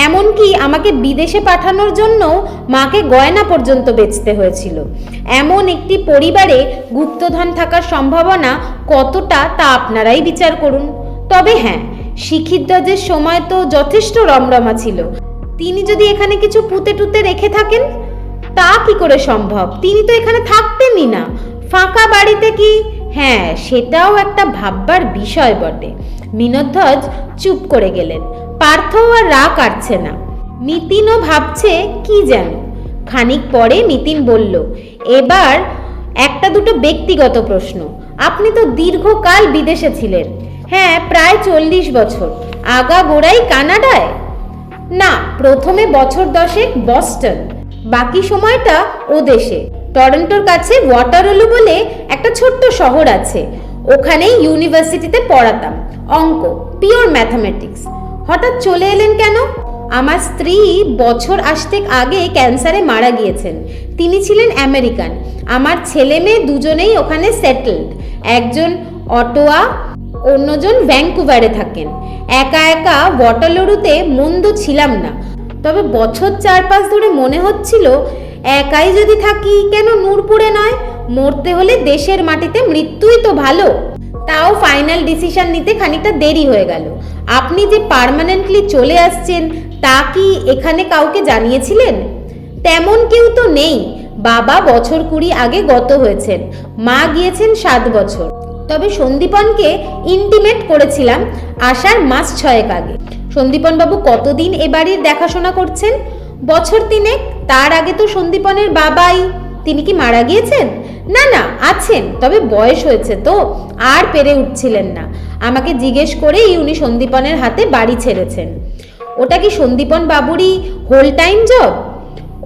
এমনকি আমাকে বিদেশে পাঠানোর জন্য মাকে গয়না পর্যন্ত বেচতে হয়েছিল। এমন একটি পরিবারে গুপ্তধন থাকার সম্ভাবনা কতটা, তা আপনারাই বিচার করুন। তবে হ্যাঁ, শিখিধ্বজের সময় তো যথেষ্ট রমরমা ছিল। তিনি যদি এখানে কিছু পুঁতে টুতে রেখে থাকেন, তা কি করে সম্ভব? তিনি তো এখানে থাকতেনই না। ফাঁকা বাড়িতে কি? হ্যাঁ, সেটাও একটা ভাববার বিষয় বটে। মিনোধ্বজ চুপ করে গেলেন। পার্থ আর রাগ কাটছে না। মিতিনও ভাবছে কি যেন। খানিক পরে মিতিন বলল, এবার একটা দুটো ব্যক্তিগত প্রশ্ন। আপনি তো দীর্ঘকাল বিদেশে ছিলেন। হ্যাঁ, প্রায় 40 বছর। আগাগোড়াই কানাডায়? না, প্রথমে বছর 10 বস্টন, বাকি সময়টা ও দেশে। টরন্টোর কাছে ওয়াটারলু বলে একটা ছোট্ট শহর আছে, ওখানেই ইউনিভার্সিটিতে পড়াতাম, অঙ্ক, পিওর ম্যাথামেটিক্স। হঠাৎ চলে এলেন কেন? আমার স্ত্রী বছর 8 আগে ক্যান্সারে মারা গিয়েছেন। তিনি ছিলেন আমেরিকান। আমার ছেলে মেয়ে দুজনেই ওখানে সেটেলড। একজন অটোয়া, অন্যজন ভ্যাঙ্কুভারে থাকেন। একা একা ওয়াটারলুতে মন্দ ছিলাম না। তবে বছর 4-5 ধরে মনে হচ্ছিল একাই যদি থাকি কেন নূরপুরে নয়, মরতে হলে দেশের মাটিতে মৃত্যুই তো ভালো। তাও ফাইনাল ডিসিশন নিতে খানিকটা দেরি হয়ে গেল। আপনি যে পার্মানেন্টলি চলে আসছেন তা কি এখানে কাউকে জানিয়েছিলেন? তেমন কেউ তো নেই। বাবা বছর 20 আগে গত হয়েছেন, মা গিয়েছেন 7 বছর। তবে সন্দীপনকে ইন্টিমেট করেছিলাম আসার মাস 6 আগে। সন্দীপন বাবু কতদিন এ বাড়ির দেখাশোনা করছেন? বছর 3। তার আগে তো সন্দীপনের বাবাই। তিনি কি মারা গিয়েছেন? না না, আছেন, তবে বয়স হয়েছে তো আর পেরে উঠছিলেন না। আমাকে জিজ্ঞেস করেই উনি সন্দীপনের হাতে বাড়ি ছেড়েছেন। ওটা কি সন্দীপন বাবুরই হোল টাইম জব?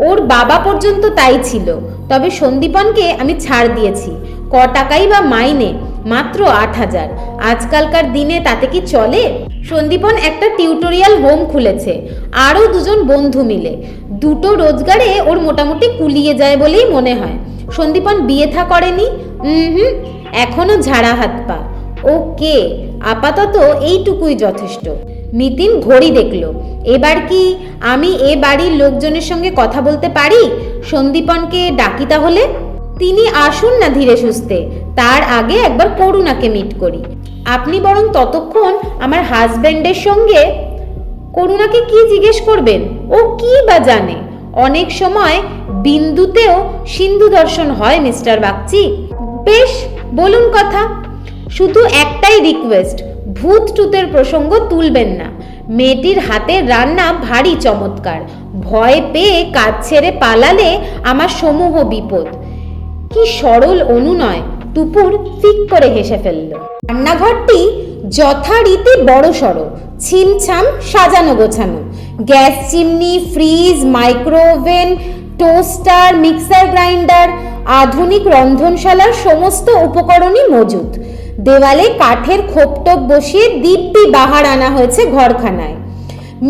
ওর বাবা পর্যন্ত তাই ছিল। তবে সন্দীপনকে আমি ছাড় দিয়েছি। ক টাকাই বা মাইনে, মাত্র 8,000। আজকালকার দিনে তাতে কি চলে? সন্দীপন একটা টিউটোরিয়াল হোম খুলেছে আরও 2জন বন্ধু মিলে। দুটো রোজগারে ওর মোটামুটি কুলিয়ে যায় বলেই মনে হয়। সন্দীপন বিয়ে থা করেনি? এখনো ঝাড়া হাত পা। ওকে, আপাতত এইটুকুই যথেষ্ট। নিতিন ঘড়ি দেখল। এবার কি আমি এ বাড়ির লোকজনের সঙ্গে কথা বলতে পারি? সন্দীপনকে ডাকি তাহলে। তিনি আসুন না ধীরে সুস্থে, তার আগে একবার করুণাকে মিট করি। আপনি বরং ততক্ষণ আমার হাজব্যান্ডের সঙ্গে। করুণাকে কি জিজ্ঞেস করবেন? ও কি বা জানে। অনেক সময় বিন্দুতেও সিন্ধু দর্শন হয় মিস্টার বাগচি। বেশ, বলুন কথা। শুধু একটাই রিকোয়েস্ট, ভূত টুতের প্রসঙ্গ তুলবেন না। মেয়েটির হাতের রান্না ভারী চমৎকার। ভয় পেয়ে কাজ ছেড়ে পালালে আমার সমূহ বিপদ। কি সরল অনুনয়। টুপুর ফিক করে হেসে ফেলল। রান্নাঘরটি যথারীতি বড় সড়ো, ছিমছাম, সাজানো গোছানো। Gas chimney, fridge, micro oven, toaster, mixer grinder, আধুনিক রন্ধনশালার সমস্ত উপকরণই মজুদ। দেওয়ালে কাঠের খোপটোপ বসিয়ে দিব্যি বাহার আনা হয়েছে ঘরখানায়।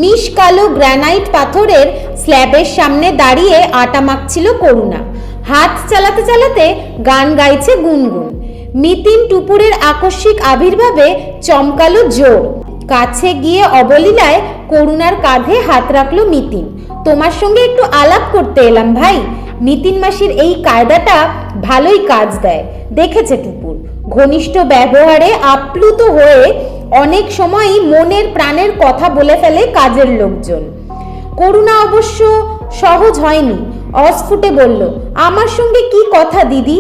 মিশ কালো গ্রানাইট পাথরের স্ল্যাবের সামনে দাঁড়িয়ে আটা মাখছিল করুণা। হাত চালাতে চালাতে গান গাইছে গুনগুন। নিতিন টুপুরের আকস্মিক আবির্ভাবে চমকালো জোর। কাছে গিয়ে অবলীলায় করুণার কাঁধে হাত রাখলো নিতিন। তোমার সঙ্গে একটু আলাপ করতে এলাম ভাই। নিতিন মাসির এই কায়দাটা ভালোই কাজ দেয়, দেখেছে টুপুর। ঘনিষ্ঠ ব্যবহারে আপ্লুত হয়ে অনেক সময়ই মনের প্রাণের কথা বলে ফেলে কাজের লোকজন। করুণা অবশ্য সহজ হয়নি, অস্ফুটে বলল, আমার সঙ্গে কি কথা দিদি?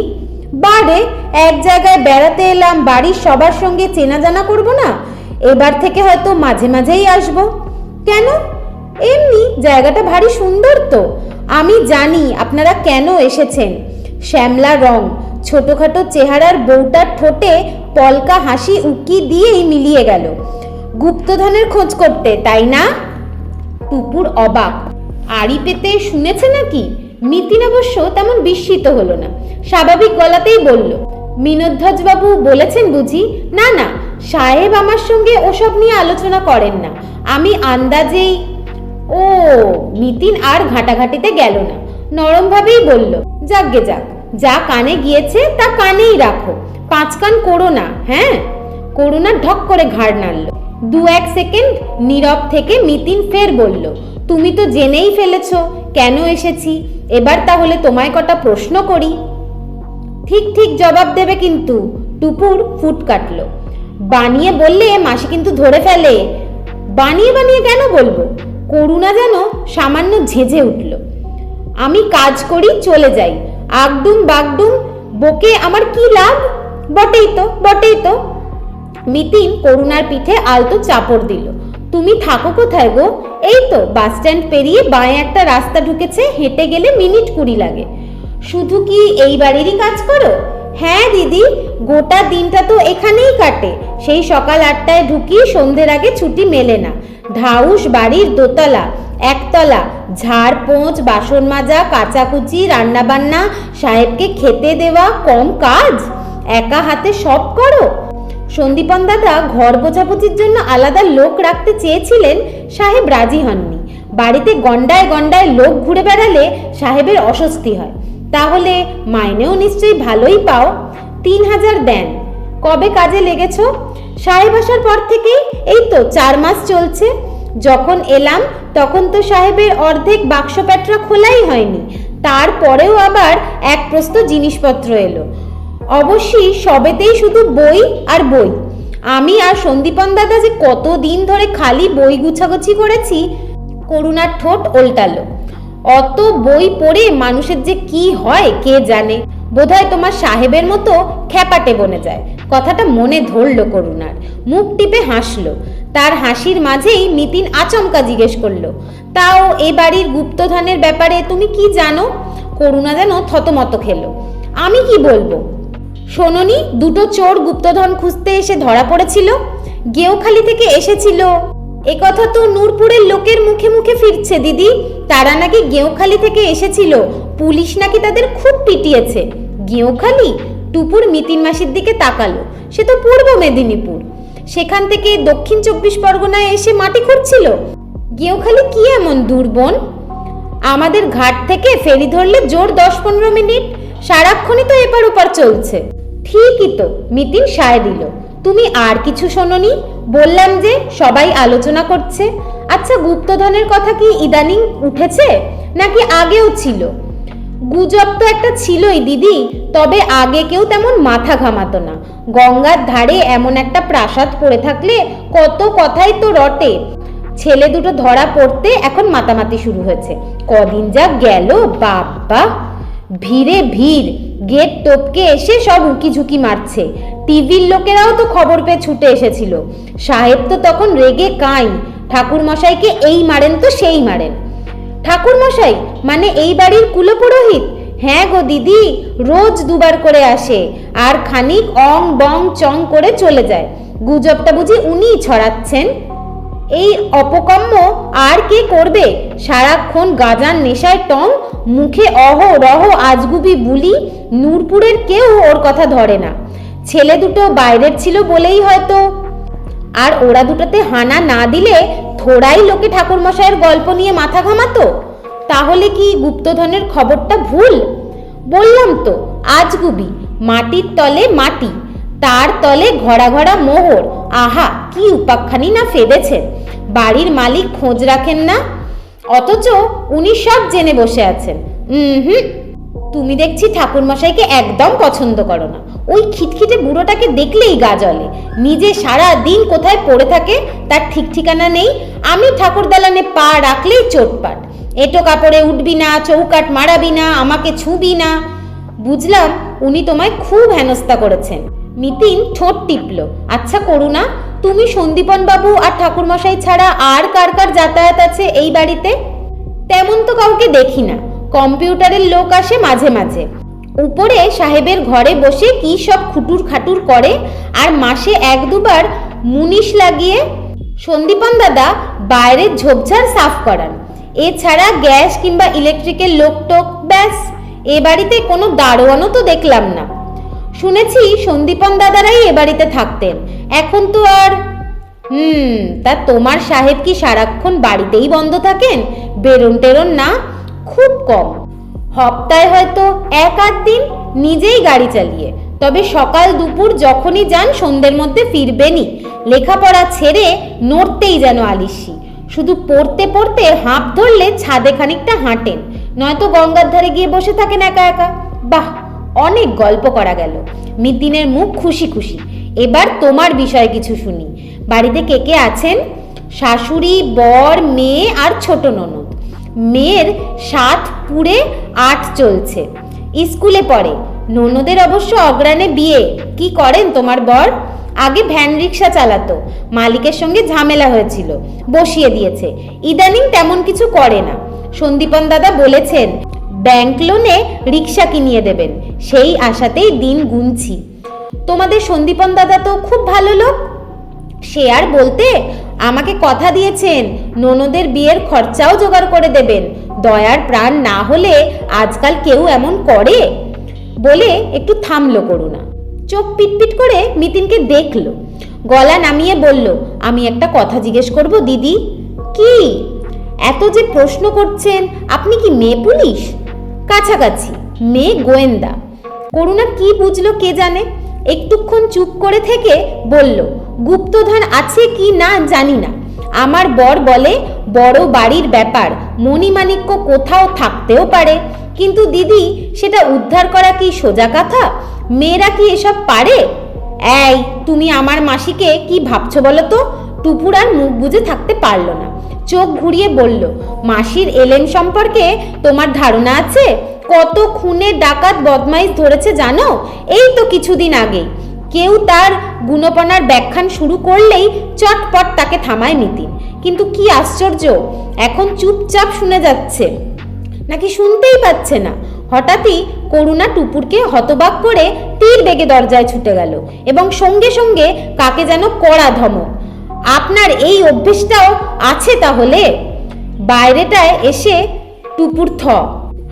বারে, এক জায়গায় বেড়াতে এলাম, বাড়ির সবার সঙ্গে চেনা জানা করবো না? এবার থেকে হয়তো মাঝে মাঝেই আসবো। কেন? এমনি, জায়গাটা ভারী সুন্দর তো। আমি জানি আপনারা কেন এসেছেন। শ্যামলা রং, ছোটখাটো চেহারার বউটার ঠোঁটে পলকা হাসি উকি দিয়েই মিলিয়ে গেল। গুপ্তধনের খোঁজ করতে, তাই না? টুপুর অবাক। আড়ি পেতে শুনেছে নাকি? নিতিন অবশ্য তেমন বিস্মিত হলো না, স্বাভাবিক গলাতেই বলল, মিনোধ্বজবাবু বলেছেন বুঝি? না না, সাহেব আমার সঙ্গে ওসব নিয়ে আলোচনা করেন না। আমি আন্দাজেই। ও, নিতিন আর ঘাটাঘাটিতে গেল না, নরমভাবেই বলল, যাকগে যাক, যা কানে গিয়েছে তা কানেই রাখো, 5 কান করো না। হ্যাঁ? করুণা ঢক করে ঘাড় নাড়ল। 2-1 সেকেন্ড নীরব থেকে নিতিন ফের বলল, তুমি তো জেনেই ফেলেছ কেন এসেছি। এবার তাহলে তোমায় কটা প্রশ্ন করি। ঠিক ঠিক জবাব দেবে কিন্তু। টুপুর ফুট কাটল। বানিয়ে বললে মাসি কিন্তু ধরে ফেলে। বানিয়ে বানিয়ে কেন বলবো? করুণা যেন সামান্য ঝেঁঝে উঠল। আমি কাজ করি, চলে যাই, আগডুম বাগডুম বকে আমার কি লাভ? বটেই তো, বটেই তো। নিতিন করুণার পিঠে আলতো চাপড় দিল। তুমি থাকো কোথায় গো? এই তো বাস স্ট্যান্ড পেরিয়ে বাঁয়ে একটা রাস্তা ঢুকেছে, হেঁটে গেলে মিনিট 20 লাগে। শুধু কি এই বাড়িরই কাজ করো? হ্যাঁ দিদি, গোটা দিনটা তো এখানেই কাটে। সেই সকাল 8টায় ঢুকি, সন্ধ্যের আগে ছুটি মেলে না। ঢাউস বাড়ির দোতলা, একতলা, ঝাড় পোঁছ, বাসন মাজা, কাচাকুচি, রান্নাবান্না, সাহেবকে খেতে দেওয়া কম কাজ? একা হাতে সব করো? সন্দীপন দাদা ঘর বোঝাবুঝির জন্য আলাদা লোক রাখতে চেয়েছিলেন, সাহেব রাজি হননি। বাড়িতে গন্ডায় গন্ডায় লোক ঘুরে বেড়ালে সাহেবের অস্বস্তি হয়। তাহলে মাইনেও নিশ্চয়ই ভালোই পাও। 3000 দেন। কবে কাজে লেগেছ? সাহেব আসার পর থেকেই এই তো 4 মাস চলছে। যখন এলাম তখন তো সাহেবের অর্ধেক বাক্স প্যাটরা খোলাই হয়নি, তারপরেও আবার এক প্রস্ত জিনিসপত্র এলো। অবশ্যই সবেতেই শুধু বই আর বই। আমি আর সন্দীপন দাদা যে কতদিন ধরে খালি বই গুছাগুছি করেছি। করুণার ঠোঁট ওল্টালো। অত বই পড়ে মানুষের যে কি হয় কে জানে, বোধহয় তোমার সাহেবের মতো খ্যাপাটে বনে যায়। কথাটা মনে ধরলো করুণার, মুখ টিপে হাসলো। তার হাসির মাঝেই নিতিন আচমকা জিজ্ঞেস করলো, তাও এ বাড়ির গুপ্তধনের ব্যাপারে তুমি কি জানো? করুণা যেন থতমত খেলো। আমি কি বলবো? শোনোনি, দুটো চোর গুপ্তধন খুঁজতে এসে ধরা পড়েছিল, গেওখালি থেকে এসেছিল। এ কথা তো নূরপুরের লোকের মুখে মুখে ফিরছে দিদি। তারা নাকি গেওখালি থেকে এসেছিল, পুলিশ নাকি তাদের খুব পিটিয়েছে। গেওখালি? টুপুর মিতিন মাসির দিকে তাকালো। সে তো পূর্ব মেদিনীপুর, সেখান থেকে দক্ষিণ 24 পরগনায় এসে মাটি খুঁড়ছিল। গেওখালি কি এমন দূর বোন? আমাদের ঘাট থেকে ফেরি ধরলে জোর 10-15 মিনিট। সারাক্ষণই তো এপার ওপার চলছে। ঠিকই তো, মিতিন সায় দিল। তুমি আর কিছু শোনোনি? বললাম যে সবাই আলোচনা করছে। আচ্ছা, গুপ্তধনের কথা কি ইদানিং উঠেছে নাকি আগেও ছিল? গুজব তো একটা ছিলই দিদি, তবে আগে কেউ তেমন মাথা ঘামাতো না। গঙ্গার ধারে এমন একটা প্রাসাদ পড়ে থাকলে কত কথাই তো রটে। ছেলে দুটো ধরা পড়তে এখন মাতামাতি শুরু হয়েছে। কদিন যা গেল বাবা, ভিড়ে ভিড়, গেট টপকে এসে সব উকি ঝুঁকি মারছে। টিভির লোকেরাও তো খবর পেয়ে ছুটে এসেছিল। সাহেব তো তখন রেগে কাঁই, ঠাকুর মশাইকে এই মারেন তো সেই মারেন। ঠাকুর মশাই মানে এই বাড়ির কুলপুরোহিত? হ্যাঁ গো দিদি, রোজ দুবার করে আসে আর খানিক অং বং চং করে চলে যায়। গুজবটা বুঝি উনিই ছড়াচ্ছেন? এই অপকম্ম আর কে করবে? সারাক্ষণ গাজার নেশায় টং, মুখে অহরহ আজগুবি বুলি। নূরপুরের কেউ ওর কথা ধরে না। ছেলে দুটো বাইরের ছিল বলেই হয়তো। আর ওরা দুটোতে হানা না দিলে থোড়াই লোকে ঠাকুরমশাইয়ের গল্প নিয়ে মাথা ঘামাতো। তাহলে কি গুপ্তধনের খবরটা ভুল? বললাম তো, আজগুবি। মাটির তলে মাটি, তার তলে ঘড়া ঘড়া মোহর। আহা, কি উপাখ্যানই না ফেদেছেন। বাড়ির মালিক খোঁজ রাখেন না, অথচ উনি সব জেনে বসে আছেন। তুমি দেখছি ঠাকুরমশাইকে একদম পছন্দ করো না। ওই খিটখিটে বুড়োটাকে দেখলেই গা জ্বলে। নিজে সারা দিন কোথায় পড়ে থাকে তার ঠিক ঠিকানা নেই। আমি ঠাকুর দালানে পা রাখলেই চোটপাট। এটো কাপড়ে উঠবি না, চৌকাট মারাবি না, আমাকে ছুবি না। বুঝলাম উনি তোমায় খুব হেনস্থা করেছেন। নিতিন ঠোঁট টিপল। আচ্ছা করুণা, তুমি সন্দীপন বাবু আর ঠাকুরমশাই ছাড়া আর কার কার যাতায়াত আছে এই বাড়িতে? তেমন তো কাউকে দেখি না। কম্পিউটারের লোক আসে মাঝে মাঝে। উপরে সাহেবের ঘরে বসে কি সব খুটুর খাটুর করে, আর মাসে 1-2 বার মুনিশ লাগিয়ে সন্দীপন দাদা বাইরের ঝোপঝাড় সাফ করান। এছাড়া গ্যাস কিংবা ইলেকট্রিকের লোক টোক, ব্যাস। এ বাড়িতে কোনো দারোয়ানও তো দেখলাম না। শুনেছি সন্দীপন দাদারাই এ বাড়িতে থাকতেন, এখন তো আর। তা তোমার সাহেব কি সারাক্ষণ বাড়িতেই বন্ধ থাকেন? বেরোন টেরোন না? খুব কম। হপ্তায় হয়তো 1-8 দিন নিজেই গাড়ি চালিয়ে। তবে সকাল দুপুর যখনই যান সন্ধ্যের মধ্যে ফিরবেনই। লেখাপড়া ছেড়ে নড়তেই যেন আলিস্যি। শুধু পড়তে পড়তে হাঁপ ধরলে ছাদে খানিকটা হাঁটেন, নয়তো গঙ্গার ধারে গিয়ে বসে থাকেন একা একা। বাহ, অনেক গল্প করা গেল। মিতিনের মুখ খুশি খুশি। এবার তোমার বিষয়ে কিছু শুনি। বাড়িতে কে কে আছেন? শাশুড়ি, বর, মেয়ে আর ছোট ননদ। মেয়ের 7 পুড়ে 8 চলছে, স্কুলে পড়ে। ননদের অবশ্য অগ্রাণে বিয়ে। কি করেন তোমার বর? আগে ভ্যান রিক্সা চালাতো, মালিকের সঙ্গে ঝামেলা হয়েছিল, বসিয়ে দিয়েছে। ইদানিং তেমন কিছু করে না। সন্দীপন দাদা বলেছেন ব্যাংক লোনে রিক্সা কিনিয়ে দেবেন, সেই আশাতেই দিন গুনছি। তোমাদের সন্দীপন দাদা তো খুব ভালো লোক। সে আর বলতে, আমাকে কথা দিয়েছেন ননদের বিয়ের খরচাও জোগাড় করে দেবেন। দয়ার প্রাণ না হলে আজকাল কেউ এমন করে? বলে একটু থামলো করুণা। চোখ পিটপিট করে মিতিনকে দেখলো। গলা নামিয়ে বলল, আমি একটা কথা জিজ্ঞেস করব দিদি। কি? এত যে প্রশ্ন করছেন, আপনি কি মেয়ে পুলিশ? কাছাকাছি, মেয়ে গোয়েন্দা। করুণা কি বুঝলো কে জানে, একটুক্ষণ চুপ করে থেকে বলল, গুপ্তধন আছে কি না জানি না, আমার বর বলে বড় বাড়ির ব্যাপার, মণিমাণিক্য কোথাও থাকতেও পারে, কিন্তু দিদি সেটা উদ্ধার করা কি সোজা কথা? মেয়েরা কি এসব পারে? এই তুমি আমার মাসিকে কি ভাবছো বলো তো? টুপুর আর মুখ বুজে থাকতে পারল না, চোখ ঘুরিয়ে বলল, মাসির এলেম সম্পর্কে তোমার ধারণা আছে? কত খুনে ডাকাত বদমাইশ ধরেছে জানো? এই তো কিছুদিন আগে কেউ তার গুণপনার ব্যাখ্যান শুরু করলেই চটপট তাকে থামায় নিতিন। কিন্তু কি আশ্চর্য, এখন চুপচাপ শুনে যাচ্ছে, নাকি শুনতেই পাচ্ছে না। হঠাৎই করুণা টুপুরকে হতবাক করে তীর বেগে দরজায় ছুটে গেল এবং সঙ্গে সঙ্গে কাকে যেন কড়া ধমক, আপনার এই অভ্যেসটাও আছে তাহলে? বাইরেটায় এসে টুপুর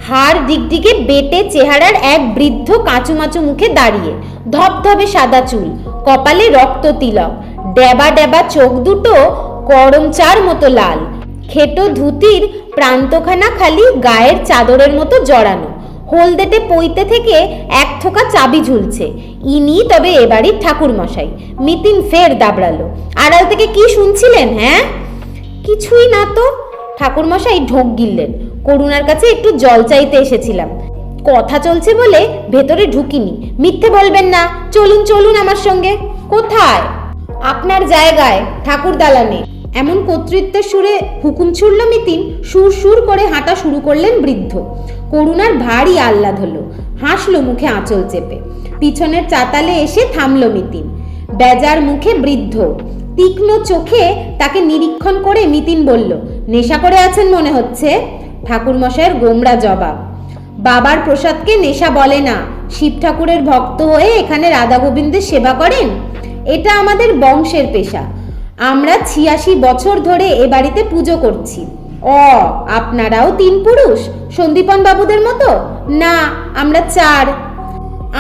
হাড় দিকদিকে বেটে চেহারার এক বৃদ্ধ কাঁচুমাচু মুখে দাঁড়িয়ে, ধবধবে সাদা চুল, কপালে রক্ত তিলক, ডেবা ডেবা চোখ দুটো করমচার মতো লাল, খেটো ধুতির প্রান্তখানা খালি গায়ের চাদরের মতো জড়ানো, হলদেটে পইতে থেকে এক থোকা চাবি ঝুলছে। ইনি তবে এবাড়ির ঠাকুর মশাই। মিতিন ফের দাবড়ালো, আড়াল থেকে কি শুনছিলেন? হ্যাঁ, কিছুই না তো। ঠাকুর মশাই ঢোক গিললেন, করুণার কাছে একটু জল চাইতে এসেছিলাম, কথা চলছে বলে ভেতরে ঢুকিনি। মিথ্যে বলবেন না, চলুন চলুন আমার সঙ্গে। কোথায়? আপনার জায়গায়, ঠাকুর দালানে। এমন কর্তৃত্বের সুরে হুকুম ছুড়ল মিতিন। সুর সুর করে হাঁটা শুরু করলেন বৃদ্ধ। করুণার ভারী আহ্লাদ হলো, হাসলো মুখে আঁচল চেপে। পিছনের চাতালে এসে থামল মিতিন, বেজার মুখে বৃদ্ধ। তীক্ষ্ণ চোখে তাকে নিরীক্ষণ করে মিতিন বলল, নেশা করে আছেন মনে হচ্ছে। ঠাকুর মশাইয়ের গোমড়া জবাব, বাবার প্রসাদকে নেশা বলে না। শিব ঠাকুরের ভক্ত হয়ে এখানে রাধা গোবিন্দের সেবা করেন, এটা আমাদের বংশের পেশা। আমরা ৮৬ বছর ধরে এ বাড়িতে পুজো করছি। আপনারাও ৩ পুরুষ, সন্দীপন বাবুদের মতো? না, আমরা ৪।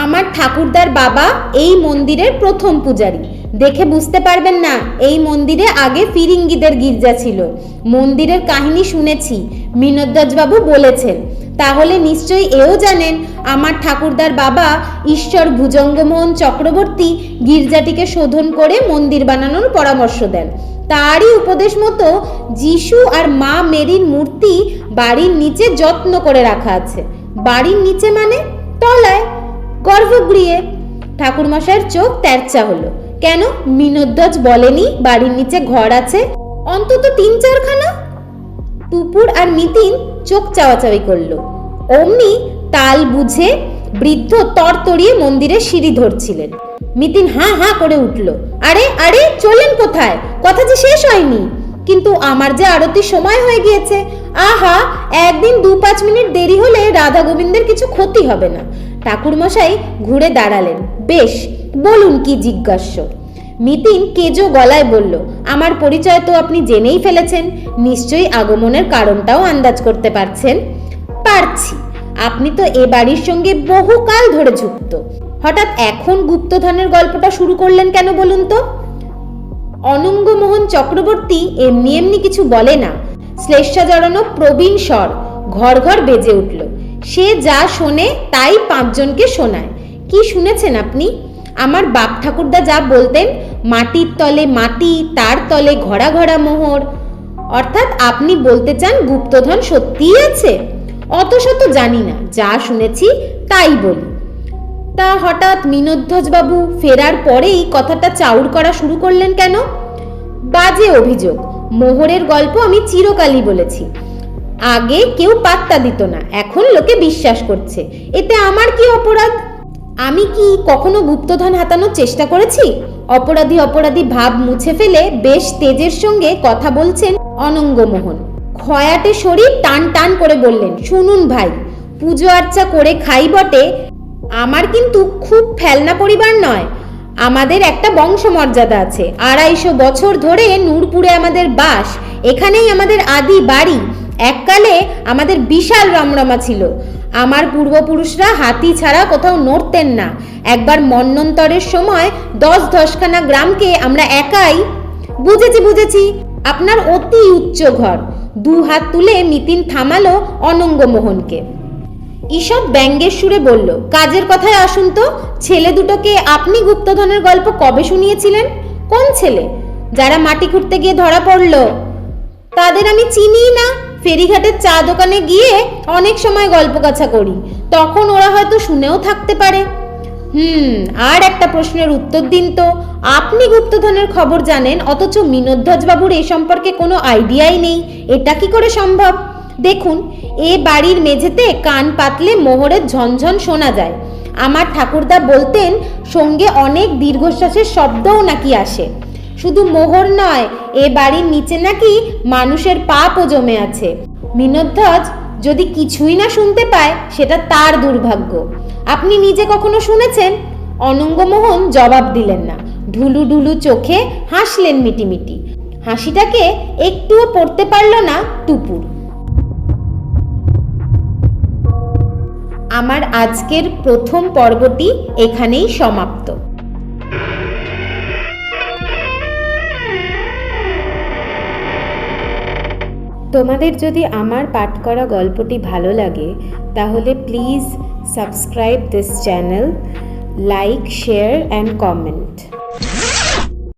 আমার ঠাকুরদার বাবা এই মন্দিরের প্রথম পূজারী। দেখে বুঝতে পারবেন না, এই মন্দিরে আগে ফিরিঙ্গিদের গির্জা ছিল। মন্দিরের কাহিনী শুনেছি, মিনোদ্দাজবাবু বলেছেন। তাহলে নিশ্চয়ই এও জানেন আমার ঠাকুরদার বাবা ঈশ্বর ভুজঙ্গমোহন চক্রবর্তী গির্জাটিকে শোধন করে মন্দির বানানোর পরামর্শ দেন। তারই উপদেশ মতো যিশু আর মা মেরির মূর্তি বাড়ির নিচে যত্ন করে রাখা আছে। বাড়ির নিচে মানে? তলায়, গর্ভগৃহে। ঠাকুরমশাইয়ের চোখ তেরচা হলো। কেন, মিনোদ্দাজ বলেনি বাড়ির নিচে ঘর আছে? অন্তত ৩-৪ খানা। টুপুর আর মিতিন চোখ চাওয়াচাওয়ি করলো। অমনি তাল বুঝে বৃদ্ধ তরতরিয়ে মন্দিরের সিঁড়ি ধরছিলেন। মিতিন হাঁ হাঁ করে উঠল, আরে আরে চলেন কোথায়? কথা যে শেষ হয়নি। কিন্তু আমার যে আরতির সময় হয়ে গিয়েছে। আহা, একদিন ২-৫ মিনিট দেরি হলে রাধা গোবিন্দের কিছু ক্ষতি হবে না। ঠাকুরমশাই ঘুরে দাঁড়ালেন। বেশ, বলুন কি জিজ্ঞাস্য? মিতিন কেজো গলায় বলল, আমার পরিচয় তো আপনি জেনেই ফেলেছেন, নিশ্চয়ই আগমনের কারণটাও আন্দাজ করতে পারছেন। পারছি। আপনি তো এ বাড়ির সঙ্গে বহুকাল ধরে যুক্ত, হঠাৎ এখন গুপ্তধনের গল্পটা শুরু করলেন কেন বলুন তো? অনঙ্গমোহন চক্রবর্তী এমনি এমনি কিছু বলে না। শ্লেষা জড়ানো প্রবীণ স্বর ঘর ঘর বেজে উঠল। সে যা শোনে তাই ৫ জনকে শোনায়। কি শুনেছেন আপনি? আমার বাপ ঠাকুরদা যা বলতেন, মাটির তলে মাটি, তার তলে ঘরা ঘরা মোহর। অর্থাৎ আপনি বলতে চান গুপ্তধন সত্যিই আছে? অত শত জানি না, যা শুনেছি তাই বলি। তা হঠাৎ মিনোদ্দাজবাবু ফেরার পরেই কথাটা চাউর করা শুরু করলেন কেন? বাজে অভিযোগ। মোহরের গল্প আমি চিরকালই বলেছি। আগে কেউ পাত্তা দিত না, এখন লোকে বিশ্বাস করছে। এতে আমার কি অপরাধ? আমি কি কখনো গুপ্তধন হাতানোর চেষ্টা করেছি? অপরাধী অপরাধী ভাব মুছে ফেলে বেশ তেজের সঙ্গে কথা বলছেন অনঙ্গমোহন। খয়াটে শরীর টান টান করে বললেন, শুনুন ভাই, পুজো আর্চা করে খাই বটে, আমার কিন্তু খুব ফেলনা পরিবার নয়। আমাদের একটা বংশমর্যাদা আছে। ২৫০ বছর ধরে নূরপুরে আমাদের বাস, এখানেই আমাদের আদি বাড়ি। এককালে আমাদের বিশাল রমরমা ছিল। আমার পূর্বপুরুষরা হাতি ছাড়া কোথাও নড়তেন না। একবার মন্বন্তরের সময় ১০-১০খানা গ্রামকে আমরা একাই। বুঝেছি বুঝেছি, আপনার অতি উচ্চ ঘর। ২ হাত তুলে মিতিন থামালো অনঙ্গমোহনকে। ঈষৎ ব্যঙ্গের সুরে বলল, কাজের কথায় আসুন তো। ছেলে দুটোকে আপনি গুপ্তধনের গল্প কবে শুনিয়েছিলেন? কোন ছেলে? যারা মাটি খুঁড়তে গিয়ে ধরা পড়লো। তাদের আমি চিনি না, ফেরিঘাটের চা দোকানে গিয়ে অনেক সময় গল্প কাছা করি, তখন ওরা হয়তো শুনেও থাকতে পারে। আর একটা প্রশ্নের উত্তর দিন তো, আপনি গুপ্তধনের খবর জানেন অথচ মিনোদ্ধ্বজ বাবুর এ সম্পর্কে কোনো আইডিয়াই নেই, এটা কি করে সম্ভব? দেখুন, এ বাড়ির মেঝেতে কান পাতলে মোহরের ঝনঝন শোনা যায়। আমার ঠাকুরদা বলতেন সঙ্গে অনেক দীর্ঘশ্বাসের শব্দও নাকি আসে। শুধু মোহর নয়, এ বাড়ির নিচে নাকি মানুষের পাপও জমে আছে। মিনোদ্ধ্বজ যদি কিছুই না শুনতে পায় সেটা তার দুর্ভাগ্য। আপনি নিজে কখনো শুনেছেন? অনঙ্গমোহন জবাব দিলেন না, ঢুলু ঢুলু চোখে হাসলেন মিটিমিটি। হাসিটাকে একটুও পড়তে পারল না টুপুর। আমার আজকের প্রথম পর্বটি এখানেই সমাপ্ত। তোমাদের যদি আমার পাঠ করা গল্পটি ভালো লাগে তাহলে please subscribe this channel, like, share and comment.